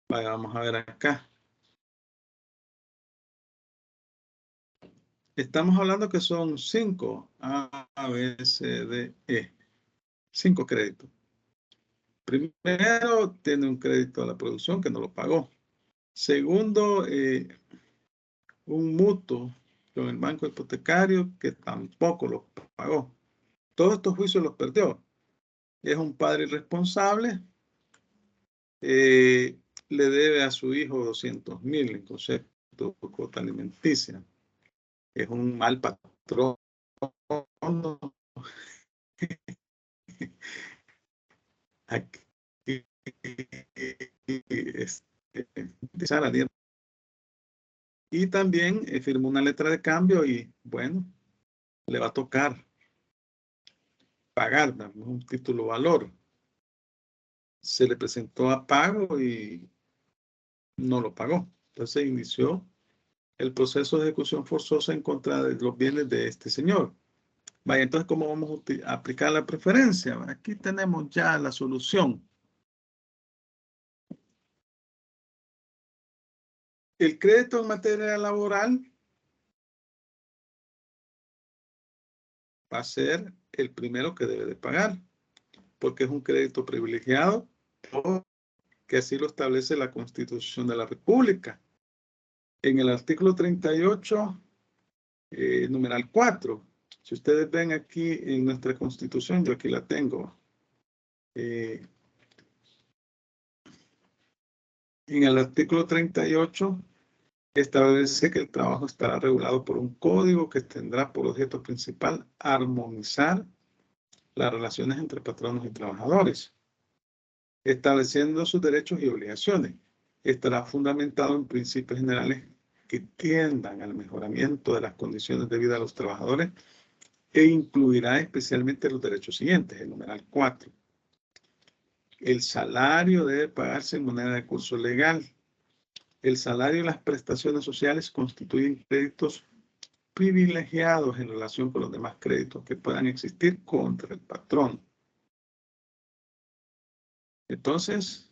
Vaya, vamos a ver acá. Estamos hablando que son 5 A, B, C, D, E. 5 créditos. Primero, tiene un crédito a la producción que no lo pagó. Segundo, un mutuo con el banco hipotecario que tampoco lo pagó. Todos estos juicios los perdió. Es un padre irresponsable. Le debe a su hijo $200,000 en concepto de cuota alimenticia. Es un mal patrón. Aquí, y también firmó una letra de cambio y bueno, le va a tocar pagar, ¿no? Un título valor. Se le presentó a pago y no lo pagó. Entonces inició el proceso de ejecución forzosa en contra de los bienes de este señor. Vaya, entonces, ¿cómo vamos a aplicar la preferencia? Aquí tenemos ya la solución. El crédito en materia laboral va a ser el primero que debe de pagar, porque es un crédito privilegiado, que así lo establece la Constitución de la República. En el artículo 38, numeral 4, si ustedes ven aquí en nuestra Constitución, yo aquí la tengo, en el artículo 38, establece que el trabajo estará regulado por un código que tendrá por objeto principal armonizar las relaciones entre patronos y trabajadores, estableciendo sus derechos y obligaciones. Estará fundamentado en principios generales que tiendan al mejoramiento de las condiciones de vida de los trabajadores e incluirá especialmente los derechos siguientes, el numeral 4. El salario debe pagarse en moneda de curso legal. El salario y las prestaciones sociales constituyen créditos privilegiados en relación con los demás créditos que puedan existir contra el patrón. Entonces,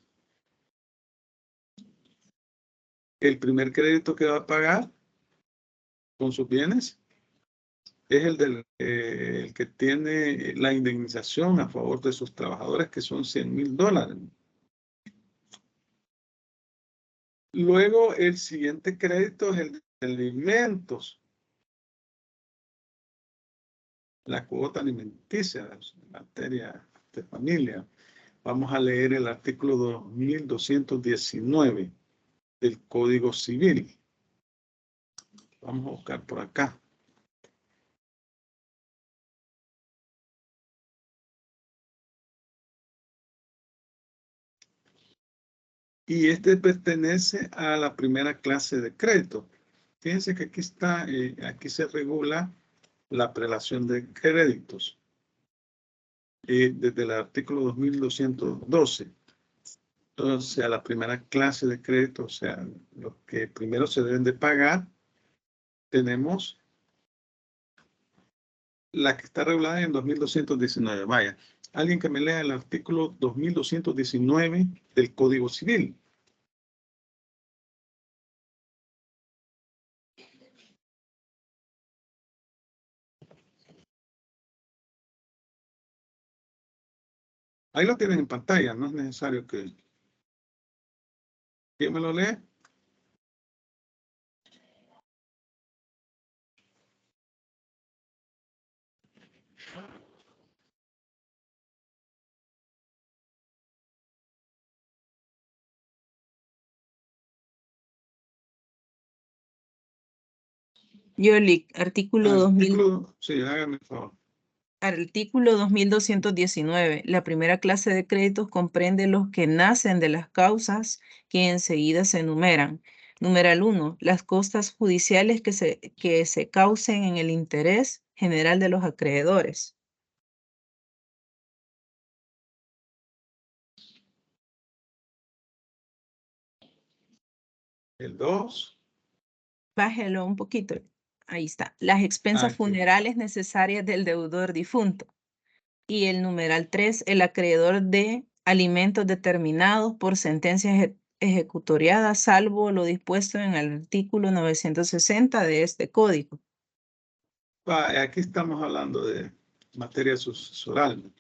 el primer crédito que va a pagar con sus bienes es el que tiene la indemnización a favor de sus trabajadores, que son $100,000. Luego, el siguiente crédito es el de alimentos. La cuota alimenticia en materia de familia. Vamos a leer el artículo 2219 del Código Civil. Vamos a buscar por acá. Y este pertenece a la primera clase de crédito. Fíjense que aquí está, aquí se regula la prelación de créditos desde el artículo 2212. Entonces, a la primera clase de crédito, o sea, lo que primero se deben de pagar, tenemos la que está regulada en 2219. Vaya, alguien que me lea el artículo 2219 del Código Civil. Ahí lo tienen en pantalla, no es necesario que... ¿Quién me lo lee? Yolic, artículo 2000. Sí, hágame el favor. Artículo 2219. La primera clase de créditos comprende los que nacen de las causas que enseguida se enumeran. Numeral 1. Las costas judiciales que se causen en el interés general de los acreedores. El 2. Bájelo un poquito. Ahí está. Las expensas funerales necesarias del deudor difunto. Y el numeral 3, el acreedor de alimentos determinados por sentencias ejecutoriadas, salvo lo dispuesto en el artículo 960 de este código. Aquí estamos hablando de materia sucesoral,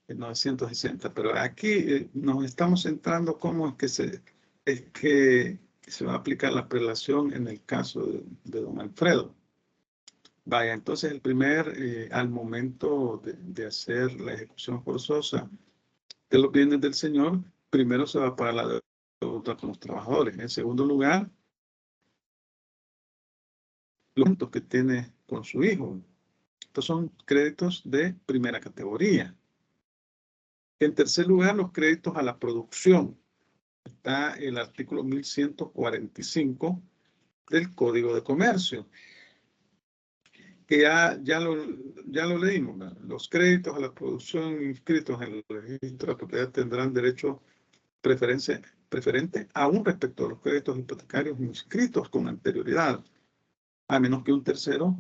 el 960, pero aquí nos estamos centrando cómo es que se va a aplicar la prelación en el caso de don Alfredo. Vaya, entonces el primer, al momento de hacer la ejecución forzosa de los bienes del señor, primero se va a pagar la deuda con los trabajadores. En segundo lugar, los créditos que tiene con su hijo. Estos son créditos de primera categoría. En tercer lugar, los créditos a la producción. Está el artículo 1145 del Código de Comercio, que ya lo leímos, ¿verdad? Los créditos a la producción inscritos en el registro de propiedad tendrán derecho preferencia preferente aún respecto a los créditos hipotecarios inscritos con anterioridad, a menos que un tercero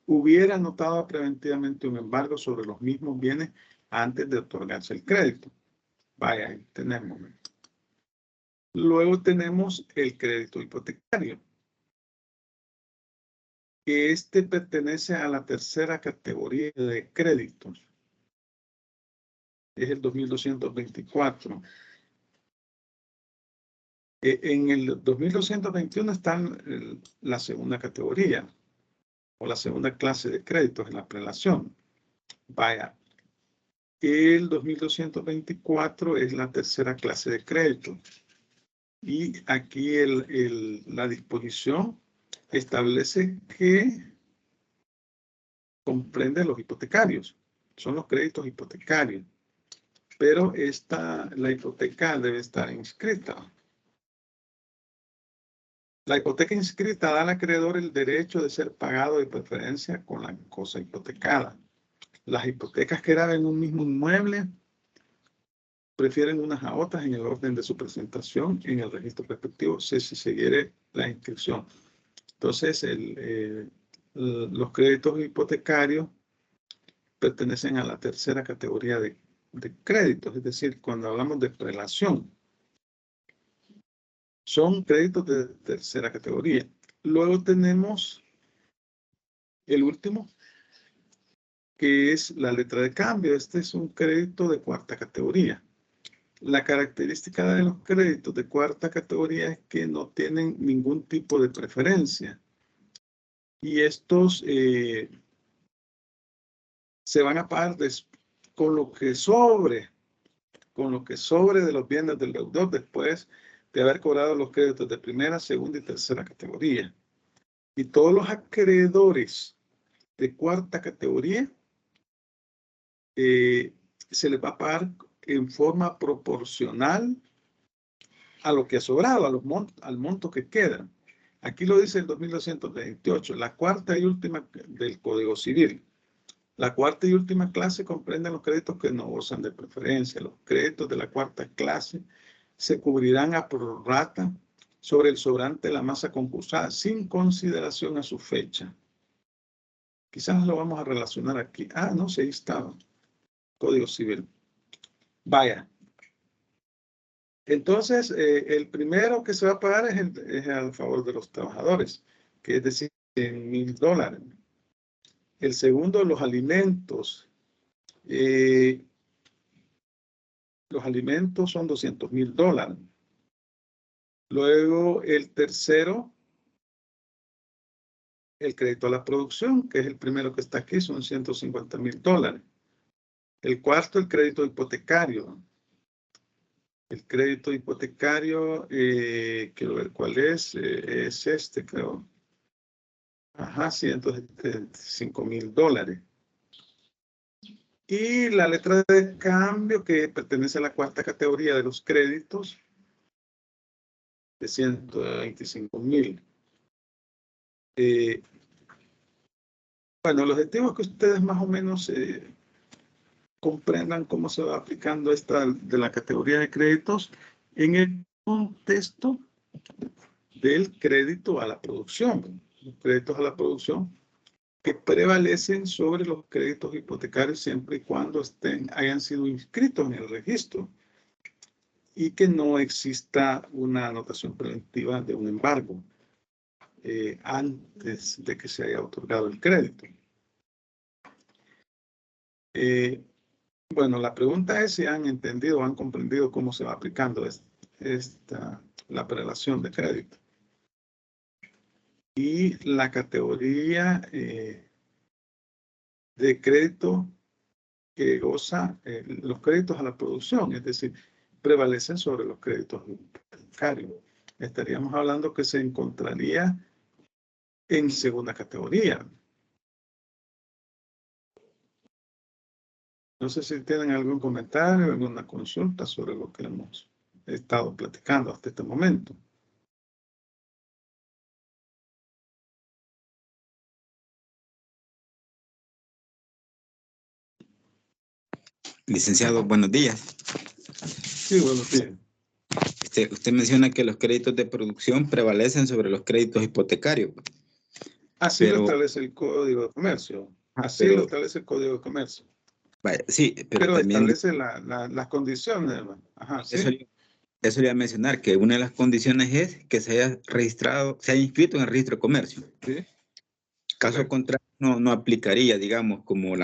hubiera anotado preventivamente un embargo sobre los mismos bienes antes de otorgarse el crédito. Vaya, ahí tenemos. Luego tenemos el crédito hipotecario. Que este pertenece a la tercera categoría de créditos. Es el 2224. En el 2221 está la segunda categoría o la segunda clase de créditos en la prelación. Vaya, el 2224 es la tercera clase de crédito. Y aquí la disposición establece que comprende los hipotecarios. Son los créditos hipotecarios. Pero la hipoteca debe estar inscrita. La hipoteca inscrita da al acreedor el derecho de ser pagado de preferencia con la cosa hipotecada. Las hipotecas que graben un mismo inmueble prefieren unas a otras en el orden de su presentación en el registro respectivo si se siguiere la inscripción. Entonces, los créditos hipotecarios pertenecen a la tercera categoría de créditos, es decir, cuando hablamos de prelación. Son créditos de tercera categoría. Luego tenemos el último, que es la letra de cambio. Este es un crédito de cuarta categoría. La característica de los créditos de cuarta categoría es que no tienen ningún tipo de preferencia. Y estos se van a pagar con lo que sobre de los bienes del deudor después de haber cobrado los créditos de primera, segunda y tercera categoría. Y todos los acreedores de cuarta categoría se les va a pagar en forma proporcional a lo que ha sobrado, al monto que queda. Aquí lo dice el 2228, la cuarta y última del Código Civil. La cuarta y última clase comprenden los créditos que no gozan de preferencia. Los créditos de la cuarta clase se cubrirán a prorrata sobre el sobrante de la masa concursada sin consideración a su fecha. Quizás lo vamos a relacionar aquí. Ah, no sé, ahí estaba. Código Civil. Vaya. Entonces, el primero que se va a pagar es al favor de los trabajadores, que es decir, $1,000. El segundo, los alimentos. Los alimentos son $200,000. Luego, el tercero, el crédito a la producción, que es el primero que está aquí, son $150,000. El cuarto, el crédito hipotecario. El crédito hipotecario, quiero ver cuál es este, creo. Ajá, $175,000. Y la letra de cambio, que pertenece a la cuarta categoría de los créditos, de $125,000. Bueno, el objetivo es que ustedes más o menos comprendan cómo se va aplicando esta de la categoría de créditos en el contexto del crédito a la producción. Los créditos a la producción que prevalecen sobre los créditos hipotecarios siempre y cuando hayan sido inscritos en el registro y que no exista una anotación preventiva de un embargo antes de que se haya otorgado el crédito. Bueno, la pregunta es si han entendido o han comprendido cómo se va aplicando la prelación de crédito. Y la categoría de crédito que goza los créditos a la producción, es decir, prevalecen sobre los créditos hipotecarios. Estaríamos hablando que se encontraría en segunda categoría. No sé si tienen algún comentario, alguna consulta sobre lo que hemos estado platicando hasta este momento. Licenciado, buenos días. Sí, buenos días. Usted menciona que los créditos de producción prevalecen sobre los créditos hipotecarios. Así lo establece el Código de Comercio. Así lo establece el Código de Comercio. Vaya, sí, pero también establece las condiciones. Ajá, ¿sí? Eso le iba a mencionar, que una de las condiciones es que se haya registrado, se haya inscrito en el registro de comercio. Sí. Caso contrario, no aplicaría, digamos, como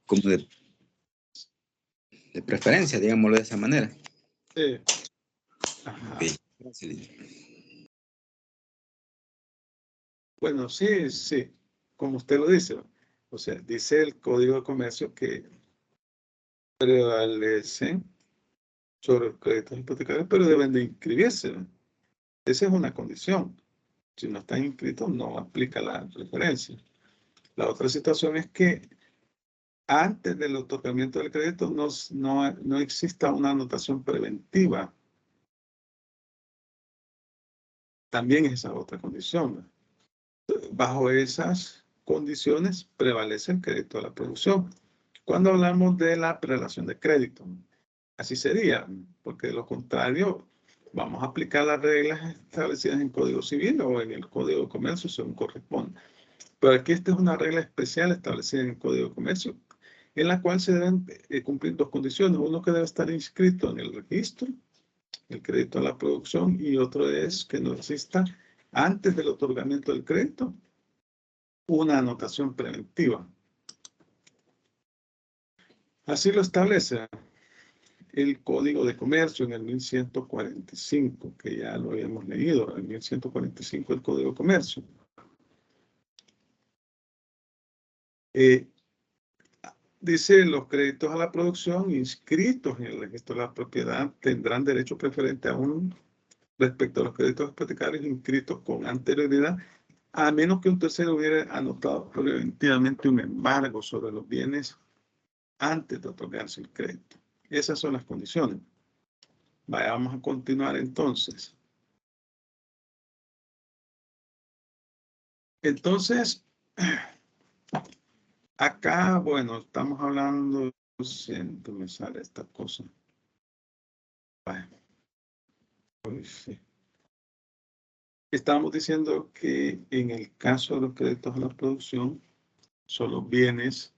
como de preferencia, digámoslo de esa manera. Sí. Ajá. Okay. Bueno, sí, como usted lo dice. O sea, dice el Código de Comercio que prevalecen sobre los créditos hipotecarios, pero deben de inscribirse. Esa es una condición. Si no están inscritos, no aplica la referencia. La otra situación es que antes del otorgamiento del crédito no exista una anotación preventiva. También es esa otra condición. Bajo esas condiciones prevalece el crédito a la producción. Cuando hablamos de la prelación de crédito, así sería, porque de lo contrario vamos a aplicar las reglas establecidas en el Código Civil o en el Código de Comercio según corresponde. Pero aquí esta es una regla especial establecida en el Código de Comercio, en la cual se deben cumplir dos condiciones. Uno que debe estar inscrito en el registro, el crédito a la producción, y otro es que no exista antes del otorgamiento del crédito una anotación preventiva. Así lo establece el Código de Comercio en el 1145, que ya lo habíamos leído, en el 1145 el Código de Comercio. Dice, los créditos a la producción inscritos en el registro de la propiedad tendrán derecho preferente aún respecto a los créditos hipotecarios inscritos con anterioridad, a menos que un tercero hubiera anotado preventivamente un embargo sobre los bienes antes de otorgarse el crédito. Esas son las condiciones. Vamos a continuar entonces. Entonces, acá, bueno, estamos hablando, siento, me sale esta cosa. Pues, sí. Estamos diciendo que en el caso de los créditos a la producción, son los bienes,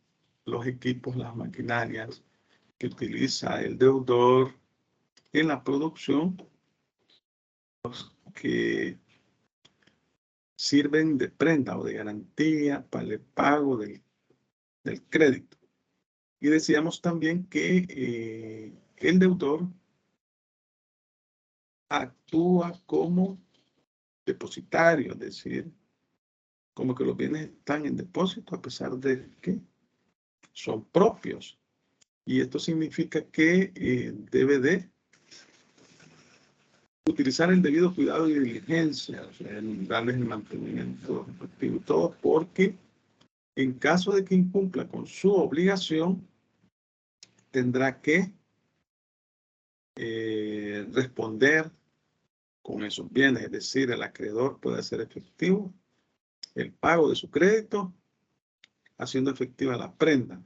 los equipos, las maquinarias que utiliza el deudor en la producción, los que sirven de prenda o de garantía para el pago del crédito. Y decíamos también que el deudor actúa como depositario, es decir, como que los bienes están en depósito a pesar de que son propios. Y esto significa que debe de utilizar el debido cuidado y diligencia, o sea, darles el mantenimiento respectivo y todo, porque en caso de que incumpla con su obligación, tendrá que responder con esos bienes, es decir, el acreedor puede hacer efectivo el pago de su crédito, haciendo efectiva la prenda.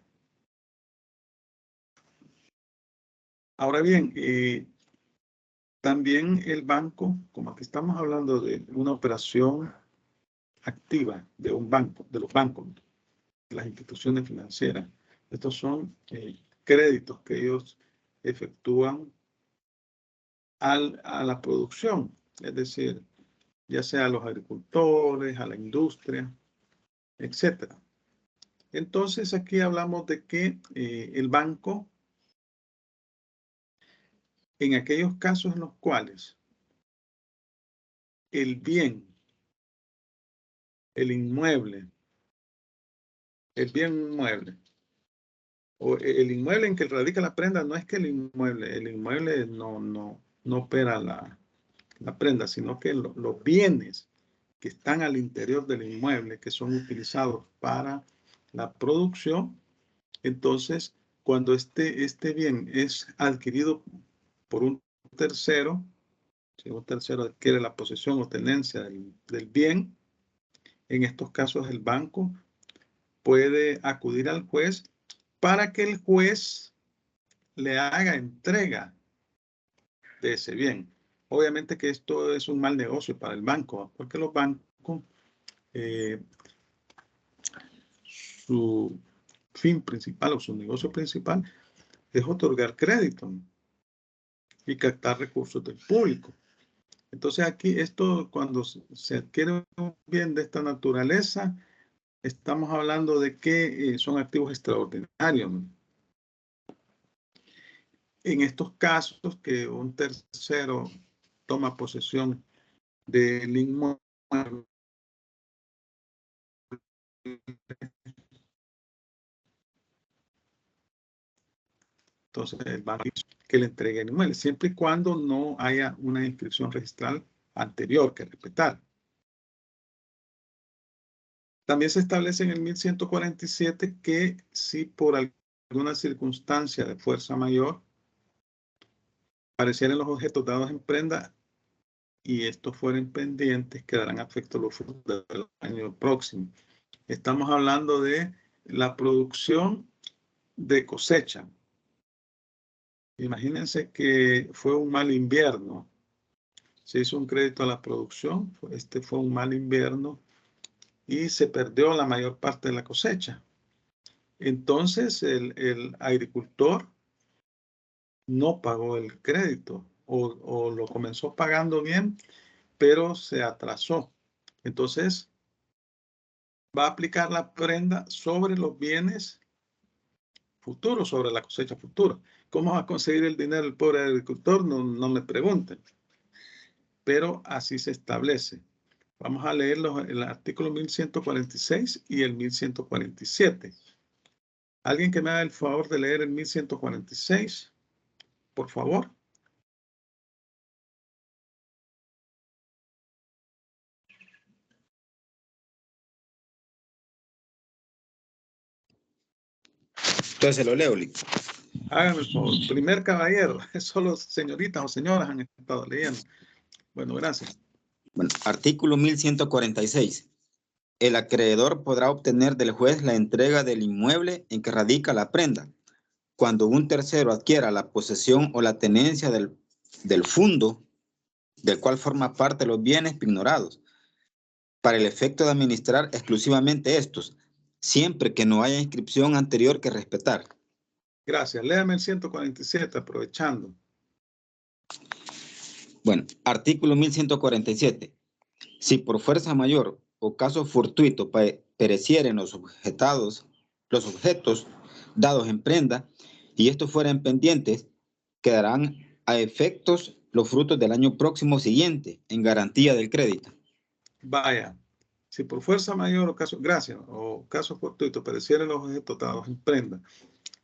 Ahora bien, también el banco, como aquí estamos hablando de una operación activa de un banco, de los bancos, de las instituciones financieras, estos son créditos que ellos efectúan a la producción, es decir, ya sea a los agricultores, a la industria, etc. Entonces aquí hablamos de que el banco, en aquellos casos en los cuales el bien, el inmueble, el bien inmueble, o el inmueble en que radica la prenda, no es que el inmueble no opera la prenda, sino que los bienes que están al interior del inmueble, que son utilizados para la producción, entonces cuando este bien es adquirido por un tercero, si un tercero adquiere la posesión o tenencia del bien, en estos casos el banco puede acudir al juez para que el juez le haga entrega de ese bien. Obviamente que esto es un mal negocio para el banco, porque los bancos, su fin principal o su negocio principal es otorgar crédito y captar recursos del público. Entonces aquí esto, cuando se adquiere un bien de esta naturaleza, estamos hablando de que son activos extraordinarios, ¿no? En estos casos que un tercero toma posesión del inmueble, entonces el banco que le entregue el inmueble, siempre y cuando no haya una inscripción registral anterior que respetar. También se establece en el 1147 que si por alguna circunstancia de fuerza mayor aparecieran los objetos dados en prenda y estos fueren pendientes, quedarán afectos los frutos del año próximo. Estamos hablando de la producción de cosecha. Imagínense que fue un mal invierno. Se hizo un crédito a la producción, este fue un mal invierno y se perdió la mayor parte de la cosecha. Entonces el agricultor no pagó el crédito o lo comenzó pagando bien, pero se atrasó. Entonces va a aplicar la prenda sobre los bienes futuros, sobre la cosecha futura. ¿Cómo va a conseguir el dinero el pobre agricultor? No me pregunten. Pero así se establece. Vamos a leer el artículo 1146 y el 1147. ¿Alguien que me haga el favor de leer el 1146? Por favor. Entonces lo leo, Lick. Háganme el favor. Primer caballero. Solo señoritas o señoras han estado leyendo. Bueno, gracias. Bueno, artículo 1146. El acreedor podrá obtener del juez la entrega del inmueble en que radica la prenda, cuando un tercero adquiera la posesión o la tenencia del fundo del cual forma parte los bienes ignorados, para el efecto de administrar exclusivamente estos, siempre que no haya inscripción anterior que respetar. Gracias. Léame el 147, aprovechando. Bueno, artículo 1147. Si por fuerza mayor o caso fortuito perecieren los objetos dados en prenda y estos fueran pendientes, quedarán a efectos los frutos del año próximo siguiente en garantía del crédito. Vaya, si por fuerza mayor o caso, gracias, o caso fortuito perecieren los objetos dados en prenda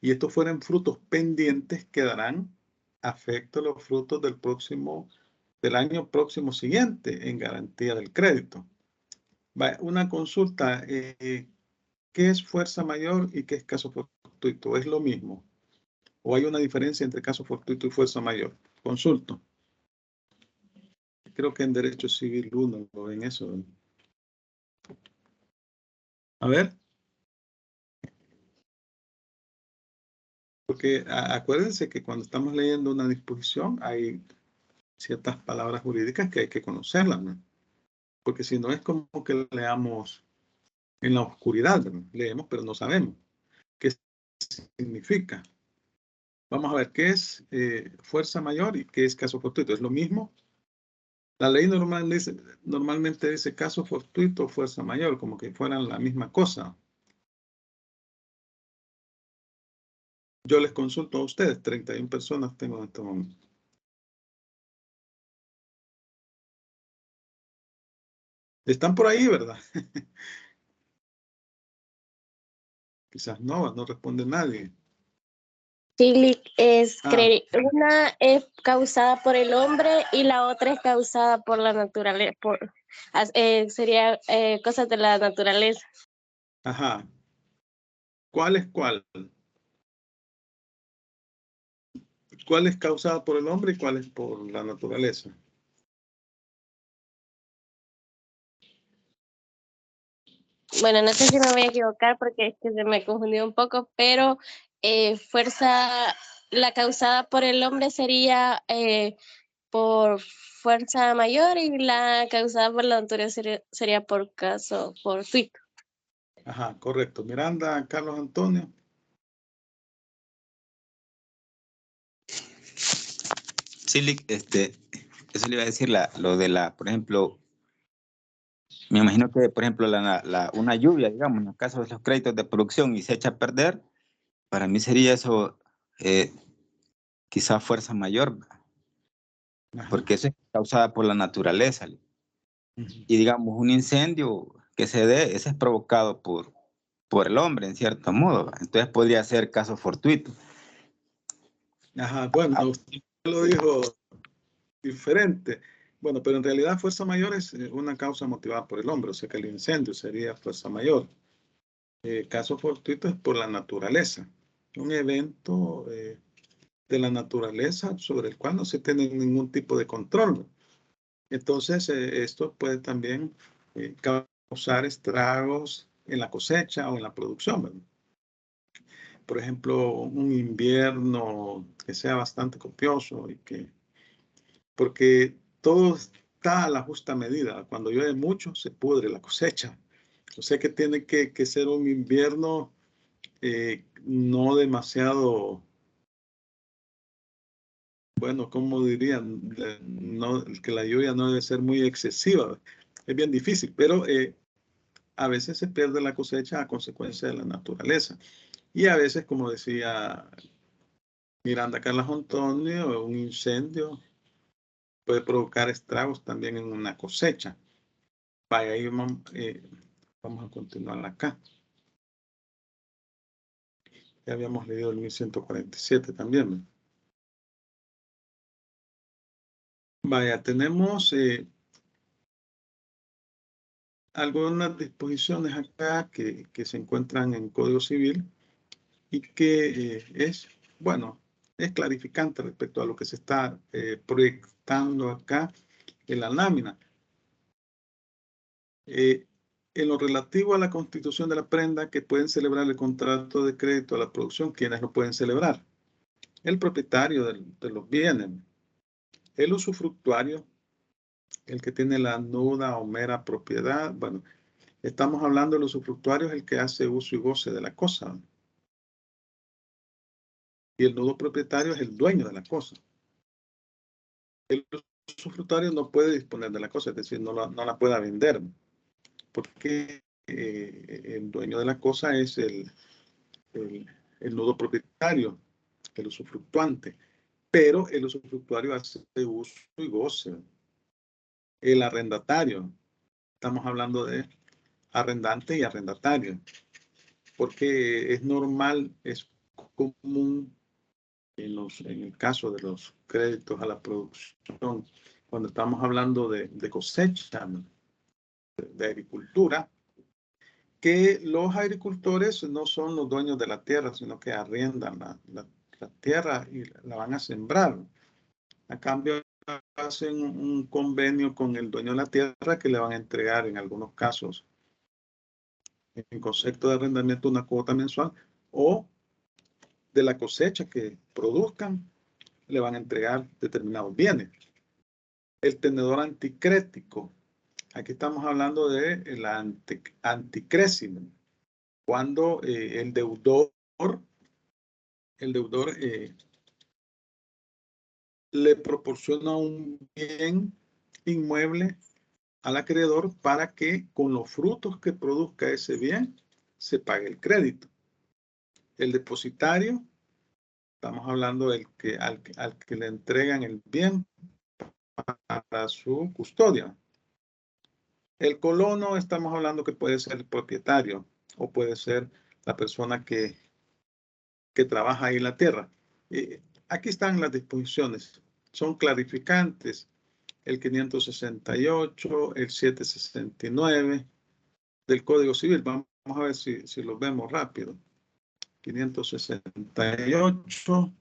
y estos fueran frutos pendientes, quedarán a efecto los frutos del año próximo siguiente en garantía del crédito. Vaya, una consulta, ¿qué es fuerza mayor y qué es caso fortuito? ¿Es lo mismo? ¿O hay una diferencia entre caso fortuito y fuerza mayor? Consulto. Creo que en Derecho Civil 1 lo ven eso, ¿no? A ver. Porque acuérdense que cuando estamos leyendo una disposición hay ciertas palabras jurídicas que hay que conocerlas, ¿no? Porque si no es como que leamos en la oscuridad, ¿no? Leemos pero no sabemos qué significa. Vamos a ver qué es fuerza mayor y qué es caso fortuito. ¿Es lo mismo? La ley normalmente dice caso fortuito o fuerza mayor, como que fueran la misma cosa. Yo les consulto a ustedes, 31 personas tengo en este momento. Están por ahí, ¿verdad? Quizás no responde nadie. Sí, una es causada por el hombre y la otra es causada por la naturaleza. Sería cosas de la naturaleza. Ajá. ¿Cuál es cuál? ¿Cuál es causada por el hombre y cuál es por la naturaleza? Bueno, no sé si me voy a equivocar porque es que se me confundió un poco, pero la causada por el hombre sería por fuerza mayor y la causada por la naturaleza sería por caso fortuito. Ajá, correcto. Miranda, Carlos Antonio. Sí, eso le iba a decir lo de por ejemplo, me imagino que, por ejemplo, una lluvia, digamos, en el caso de los créditos de producción y se echa a perder, para mí sería eso, quizá fuerza mayor, Ajá. porque eso es causada por la naturaleza. Ujú. Y digamos, un incendio que se dé, ese es provocado por el hombre, en cierto modo. Entonces podría ser caso fortuito. Ajá, bueno, usted lo dijo diferente. Bueno, pero en realidad fuerza mayor es una causa motivada por el hombre, o sea que el incendio sería fuerza mayor. Caso fortuito es por la naturaleza, un evento de la naturaleza sobre el cual no se tiene ningún tipo de control. Entonces, esto puede también causar estragos en la cosecha o en la producción, ¿verdad? Por ejemplo, un invierno que sea bastante copioso porque todo está a la justa medida. Cuando llueve mucho, se pudre la cosecha. O sea que tiene que ser un invierno no demasiado, bueno, como dirían, no, que la lluvia no debe ser muy excesiva. Es bien difícil, pero a veces se pierde la cosecha a consecuencia de la naturaleza. Y a veces, como decía Miranda Carlos Antonio, un incendio puede provocar estragos también en una cosecha. Vaya, ahí vamos a continuar acá. Ya habíamos leído el 1147 también, ¿no? Vaya, tenemos algunas disposiciones acá que se encuentran en Código Civil y que bueno, es clarificante respecto a lo que se está proyectando acá en la lámina. En lo relativo a la constitución de la prenda, que pueden celebrar el contrato de crédito a la producción, ¿quiénes lo pueden celebrar? El propietario de los bienes, el usufructuario, el que tiene la nuda o mera propiedad. Bueno, estamos hablando del usufructuario, es el que hace uso y goce de la cosa. Y el nudo propietario es el dueño de la cosa. El usufructuario no puede disponer de la cosa, es decir, no la pueda vender, porque el dueño de la cosa es el nudo propietario, el usufructuante, pero el usufructuario hace uso y goce. El arrendatario, estamos hablando de arrendante y arrendatario, porque es normal, es común en el caso de los créditos a la producción, cuando estamos hablando de cosecha, de agricultura, que los agricultores no son los dueños de la tierra, sino que arriendan la tierra y la van a sembrar. A cambio, hacen un convenio con el dueño de la tierra que le van a entregar en algunos casos en concepto de arrendamiento una cuota mensual o de la cosecha que produzcan le van a entregar determinados bienes. El tenedor anticrético. Aquí estamos hablando de la anticrécimo. Cuando el deudor le proporciona un bien inmueble al acreedor para que con los frutos que produzca ese bien se pague el crédito. El depositario, estamos hablando del al que le entregan el bien para su custodia. El colono, estamos hablando que puede ser el propietario o puede ser la persona que trabaja ahí en la tierra. Aquí están las disposiciones, son clarificantes. El 568, el 769 del Código Civil. Vamos a ver si los vemos rápido. 568.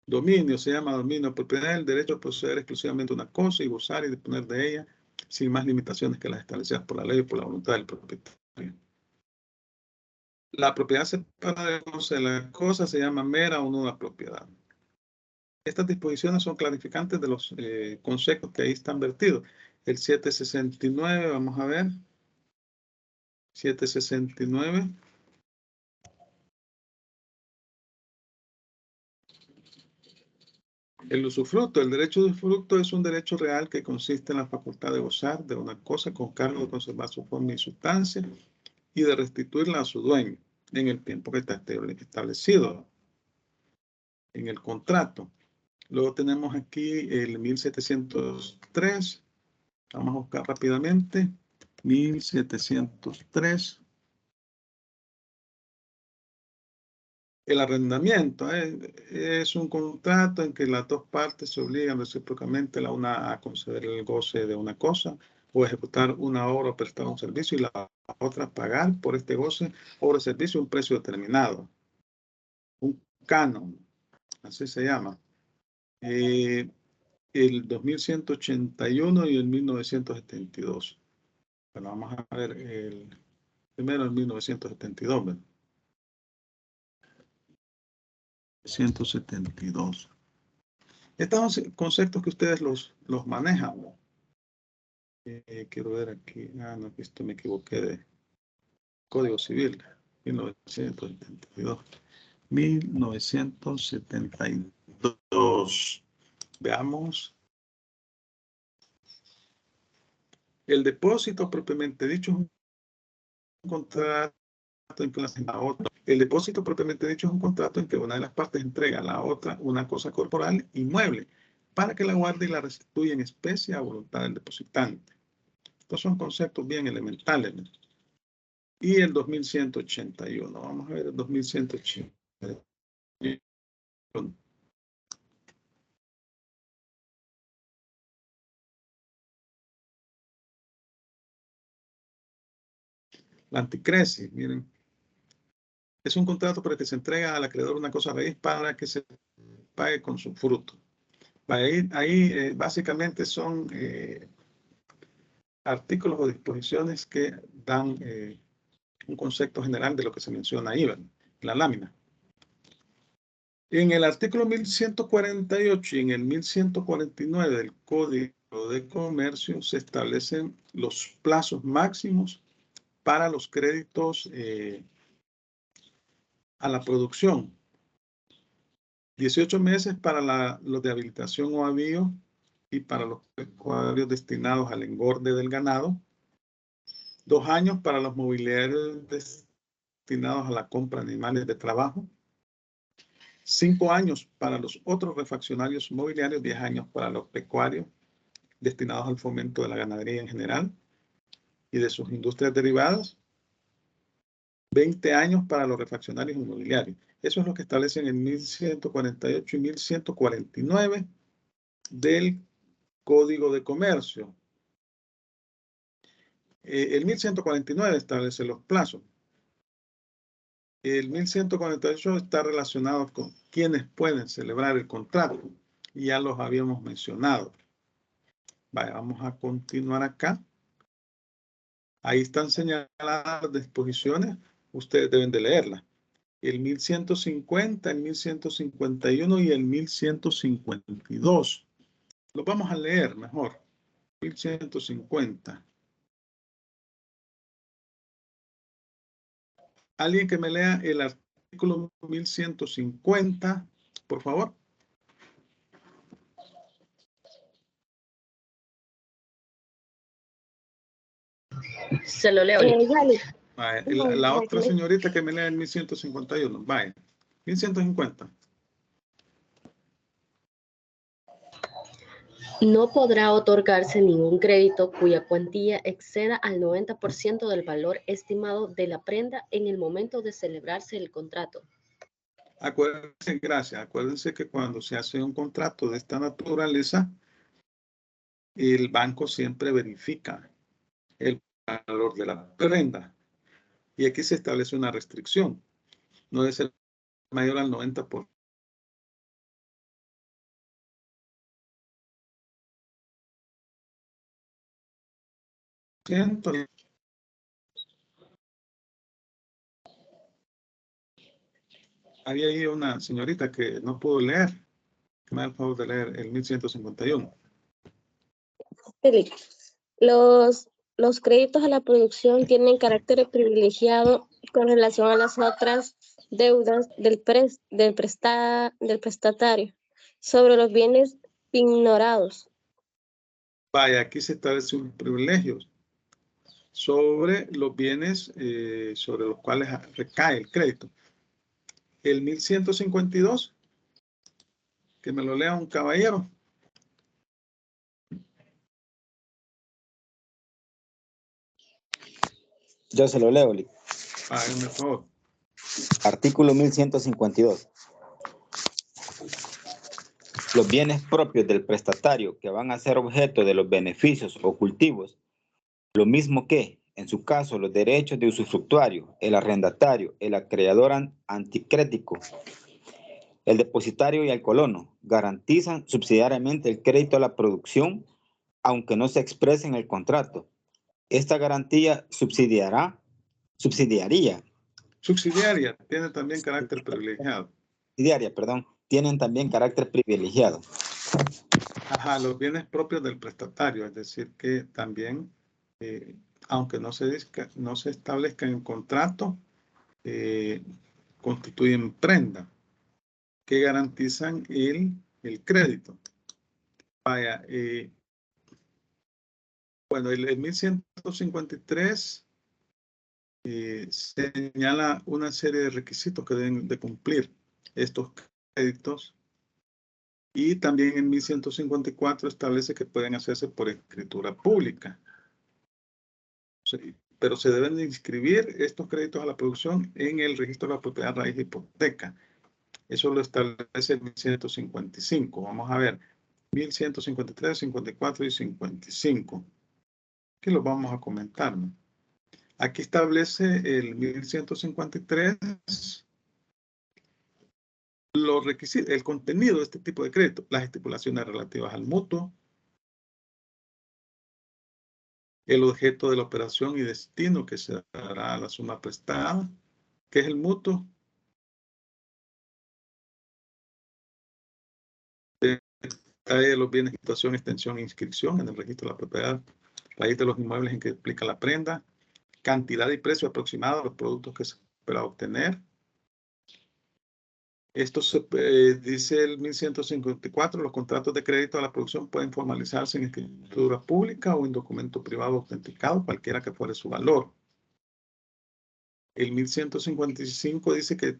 Dominio, se llama dominio, propiedad del derecho a poseer exclusivamente una cosa y gozar y disponer de ella sin más limitaciones que las establecidas por la ley o por la voluntad del propietario. La propiedad separada de la cosa se llama mera o nuda propiedad. Estas disposiciones son clarificantes de los conceptos que ahí están vertidos. El 769, vamos a ver. 769. El usufructo. El derecho de usufructo es un derecho real que consiste en la facultad de gozar de una cosa con cargo de conservar su forma y sustancia y de restituirla a su dueño en el tiempo que está establecido en el contrato. Luego tenemos aquí el 1703. Vamos a buscar rápidamente. 1703. El arrendamiento es un contrato en que las dos partes se obligan recíprocamente la una a conceder el goce de una cosa o ejecutar una obra o prestar un servicio y la otra a pagar por este goce, obra o servicio un precio determinado. Un canon, así se llama. El 2181 y el 1972. Bueno, vamos a ver primero el 1972. ¿verdad? 172. Estos son conceptos que ustedes los manejan. Quiero ver aquí. No, esto me equivoqué de Código Civil. 1972. 1972. Veamos. El depósito propiamente dicho es un contrato en que la otra. El depósito propiamente dicho es un contrato en que una de las partes entrega a la otra una cosa corporal inmueble para que la guarde y la restituya en especie a voluntad del depositante. Estos son conceptos bien elementales. ¿no? Y el 2181. Vamos a ver el 2181. La anticresis, miren. Es un contrato por el que se entrega al acreedor una cosa raíz para que se pague con su fruto. Ahí básicamente son artículos o disposiciones que dan un concepto general de lo que se menciona ahí, en la lámina. En el artículo 1148 y en el 1149 del Código de Comercio se establecen los plazos máximos para los créditos a la producción. 18 meses para los de habilitación o avío y para los pecuarios destinados al engorde del ganado. 2 años para los mobiliarios destinados a la compra de animales de trabajo. 5 años para los otros refaccionarios mobiliarios. 10 años para los pecuarios destinados al fomento de la ganadería en general y de sus industrias derivadas. 20 años para los refaccionarios inmobiliarios. Eso es lo que establecen en 1148 y 1149 del Código de Comercio. El 1149 establece los plazos. El 1148 está relacionado con quienes pueden celebrar el contrato. Y ya los habíamos mencionado. Vaya, vamos a continuar acá. Ahí están señaladas las disposiciones. Ustedes deben de leerlas. El 1150, el 1151 y el 1152. Los vamos a leer mejor. 1150. Alguien que me lea el artículo 1150, por favor. Se lo leo yo. La otra señorita que me lea el 1151. Vaya. 1150. No podrá otorgarse ningún crédito cuya cuantía exceda al 90% del valor estimado de la prenda en el momento de celebrarse el contrato. Acuérdense, gracias. Acuérdense que cuando se hace un contrato de esta naturaleza, el banco siempre verifica el valor de la prenda. Y aquí se establece una restricción. No debe ser mayor al 90%. había ahí una señorita que no pudo leer. Que me da el favor de leer el 1151. Los créditos a la producción tienen carácter privilegiado con relación a las otras deudas del prestatario sobre los bienes ignorados. Vaya, aquí se establece un privilegio sobre los bienes sobre los cuales recae el crédito. El 1152, que me lo lea un caballero. Yo se lo leo, Lic. Háganme el favor. Artículo 1152. Los bienes propios del prestatario que van a ser objeto de los beneficios o cultivos, lo mismo que, en su caso, los derechos de usufructuario, el arrendatario, el acreedor anticrético, el depositario y el colono, garantizan subsidiariamente el crédito a la producción, aunque no se exprese en el contrato. Esta garantía subsidiaria, tiene también carácter privilegiado. Tienen también carácter privilegiado. Ajá, los bienes propios del prestatario, es decir, que también, aunque no se establezca en el contrato, constituyen prenda que garantizan el crédito. Vaya, bueno, el 1153 señala una serie de requisitos que deben de cumplir estos créditos, y también en 1154 establece que pueden hacerse por escritura pública. Sí, pero se deben de inscribir estos créditos a la producción en el registro de la propiedad raíz de hipoteca. Eso lo establece el 1155. Vamos a ver, 1153, 54 y 55. Aquí los vamos a comentar, ¿no? Aquí establece el 1153 los requisitos, el contenido de este tipo de crédito, las estipulaciones relativas al mutuo, el objeto de la operación y destino que se dará a la suma prestada, que es el mutuo, detalle de los bienes, situación, extensión e inscripción en el registro de la propiedad, raíz de los inmuebles en que explica la prenda, cantidad y precio aproximado de los productos que se espera obtener. Esto dice el 1154, los contratos de crédito a la producción pueden formalizarse en escritura pública o en documento privado autenticado, cualquiera que fuere su valor. El 1155 dice que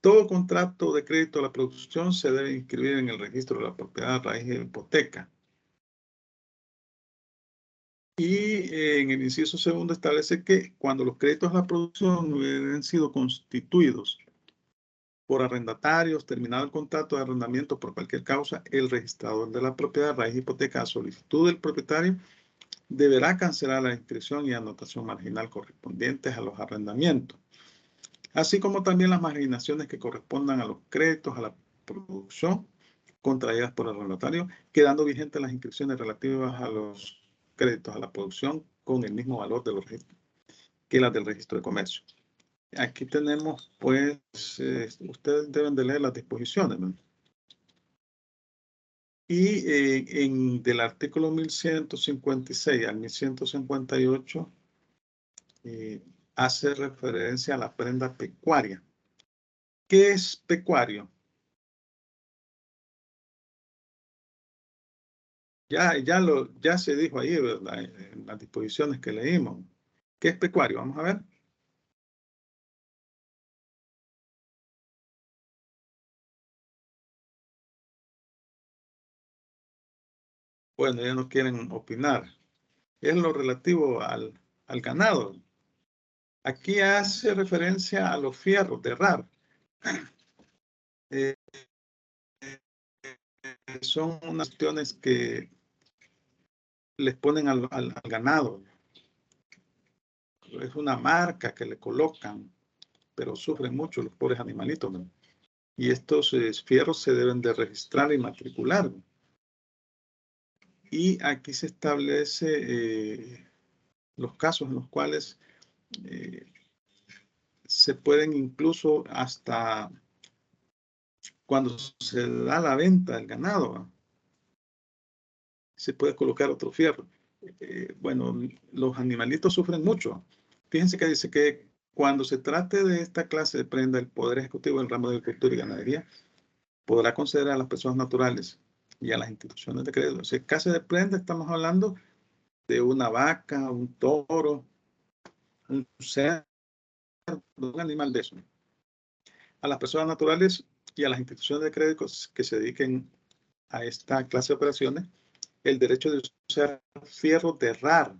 todo contrato de crédito a la producción se debe inscribir en el registro de la propiedad raíz de hipoteca. Y en el inciso segundo establece que cuando los créditos a la producción hubieran sido constituidos por arrendatarios, terminado el contrato de arrendamiento por cualquier causa, el registrador de la propiedad raíz de hipoteca a solicitud del propietario deberá cancelar la inscripción y anotación marginal correspondientes a los arrendamientos, así como también las marginaciones que correspondan a los créditos a la producción contraídas por el arrendatario, quedando vigentes las inscripciones relativas a los créditos a la producción con el mismo valor de los registros que las del registro de comercio. Aquí tenemos, pues, ustedes deben de leer las disposiciones, ¿no? Y del artículo 1156 al 1158 hace referencia a la prenda pecuaria. ¿Qué es pecuario? Ya se dijo ahí, ¿verdad? En las disposiciones que leímos. ¿Qué es pecuario? Vamos a ver. Bueno, ya no quieren opinar. Es lo relativo al ganado. Aquí hace referencia a los fierros de herrar. Son unas cuestiones que les ponen al ganado. Es una marca que le colocan, pero sufren mucho los pobres animalitos, ¿no? Y estos fierros se deben de registrar y matricular, ¿no? Y aquí se establece los casos en los cuales se pueden incluso hasta cuando se da la venta del ganado, se puede colocar otro fierro. Bueno, los animalitos sufren mucho. Fíjense que dice que cuando se trate de esta clase de prenda, el Poder Ejecutivo del ramo de agricultura y ganadería podrá conceder a las personas naturales y a las instituciones de crédito. Si en caso de prenda estamos hablando de una vaca, un toro, un cerdo, un animal de eso. A las personas naturales y a las instituciones de crédito que se dediquen a esta clase de operaciones, el derecho de usar fierro de RAR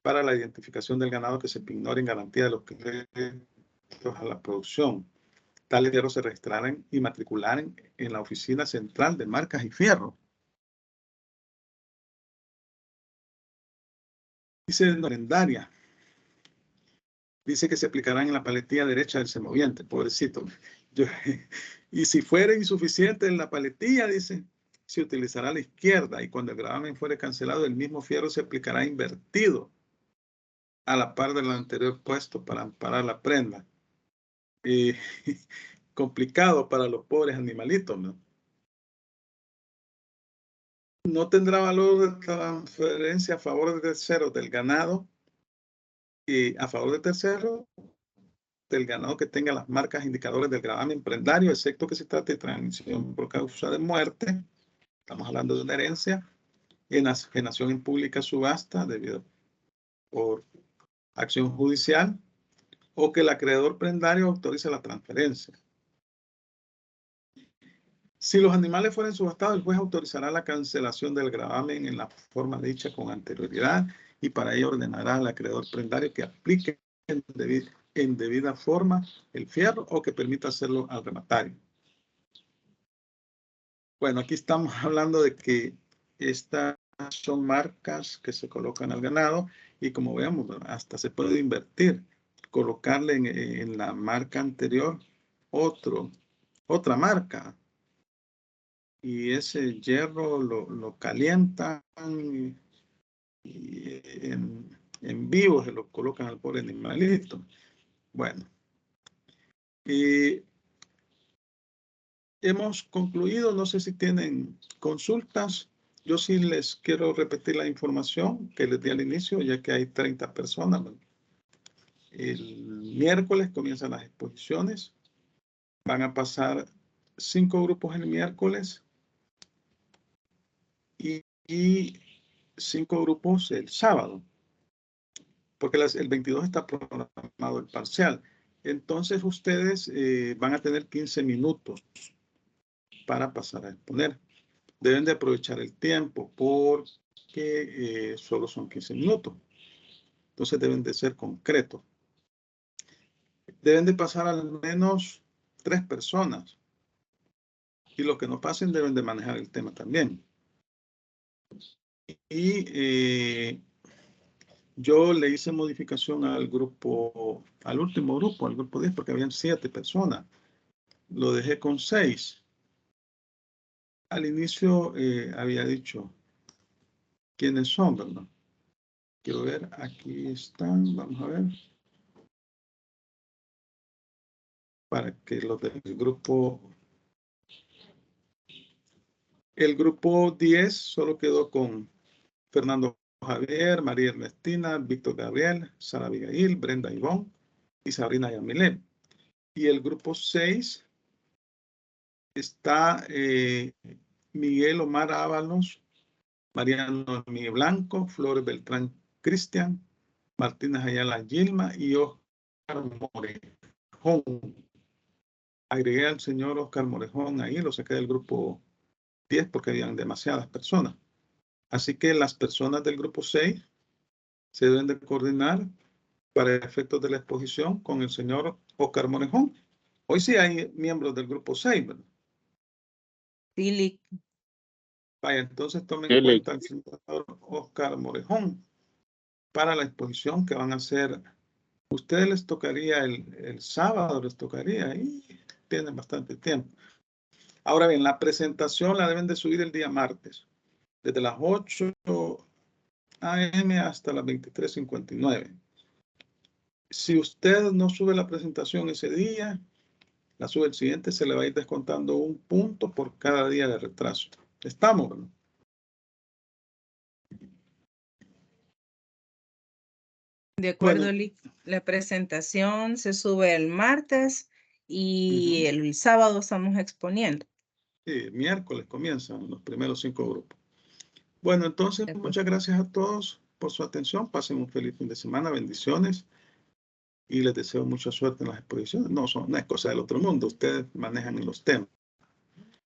para la identificación del ganado que se ignore en garantía de los créditos a la producción. Tales fierros se registrarán y matricularán en la Oficina Central de Marcas y Fierro. Dice norendaria. Dice que se aplicarán en la paletilla derecha del semoviente, pobrecito. Y si fuera insuficiente en la paletilla, dice, se utilizará la izquierda y cuando el gravamen fuere cancelado, el mismo fierro se aplicará invertido a la par del anterior puesto para amparar la prenda. Y complicado para los pobres animalitos, ¿no? No tendrá valor de transferencia a favor de terceros del ganado y a favor de terceros del ganado que tenga las marcas indicadores del gravamen prendario, excepto que se trate de transmisión por causa de muerte. Estamos hablando de una herencia, enajenación en pública subasta debido por acción judicial o que el acreedor prendario autorice la transferencia. Si los animales fueren subastados, el juez autorizará la cancelación del gravamen en la forma dicha con anterioridad y para ello ordenará al acreedor prendario que aplique en debida forma el fierro o que permita hacerlo al rematario. Bueno, aquí estamos hablando de que estas son marcas que se colocan al ganado y como vemos, hasta se puede invertir, colocarle en la marca anterior otra marca. Y ese hierro lo calientan y en vivo se lo colocan al pobre animalito. Bueno, y hemos concluido, no sé si tienen consultas. Yo sí les quiero repetir la información que les di al inicio, ya que hay 30 personas. El miércoles comienzan las exposiciones. Van a pasar 5 grupos el miércoles y 5 grupos el sábado, porque el 22 está programado el parcial. Entonces ustedes van a tener 15 minutos para pasar a exponer. Deben de aprovechar el tiempo porque solo son 15 minutos. Entonces deben de ser concretos. Deben de pasar al menos 3 personas. Y los que no pasen deben de manejar el tema también. Y yo le hice modificación al último grupo, al grupo 10, porque habían 7 personas. Lo dejé con 6. Al inicio había dicho quiénes son, ¿verdad? Quiero ver, aquí están, vamos a ver. Para que los del grupo... El grupo 10 solo quedó con Fernando Javier, María Ernestina, Víctor Gabriel, Sara Abigail, Brenda Ivonne y Sabrina Yamilé. Y el grupo 6 está Miguel Omar Ábalos, Mariano Miguel Blanco, Flores Beltrán Cristian, Martínez Ayala Gilma y Oscar Morejón. Agregué al señor Oscar Morejón ahí, lo saqué del grupo 10 porque habían demasiadas personas. Así que las personas del grupo 6 se deben de coordinar para efectos de la exposición con el señor Oscar Morejón. Hoy sí hay miembros del grupo 6, ¿verdad? Sí. Vaya, entonces tomen en cuenta al señor Oscar Morejón para la exposición que van a hacer. Ustedes les tocaría el sábado, les tocaría y tienen bastante tiempo. Ahora bien, la presentación la deben de subir el día martes, desde las 8 a.m. hasta las 23:59. Si usted no sube la presentación ese día, la subsiguiente se le va a ir descontando 1 punto por cada día de retraso. ¿Estamos, ¿verdad? De acuerdo, Bueno. Lic. La presentación se sube el martes y el sábado estamos exponiendo. Sí, miércoles comienzan los primeros 5 grupos. Bueno, entonces, muchas gracias a todos por su atención. Pasen un feliz fin de semana. Bendiciones. Y les deseo mucha suerte en las exposiciones. No es cosa del otro mundo. Ustedes manejan los temas.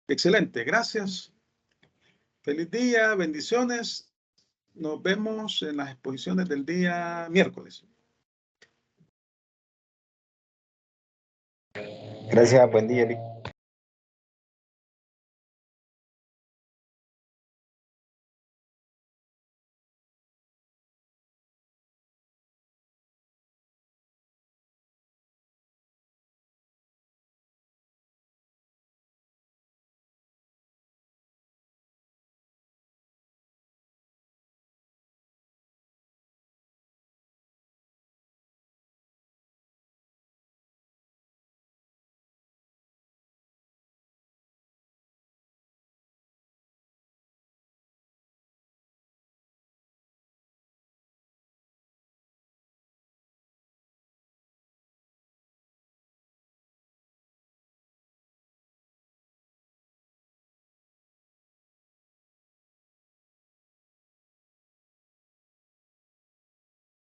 Excelente. Gracias. Feliz día. Bendiciones. Nos vemos en las exposiciones del día miércoles. Gracias, buen día, Lic.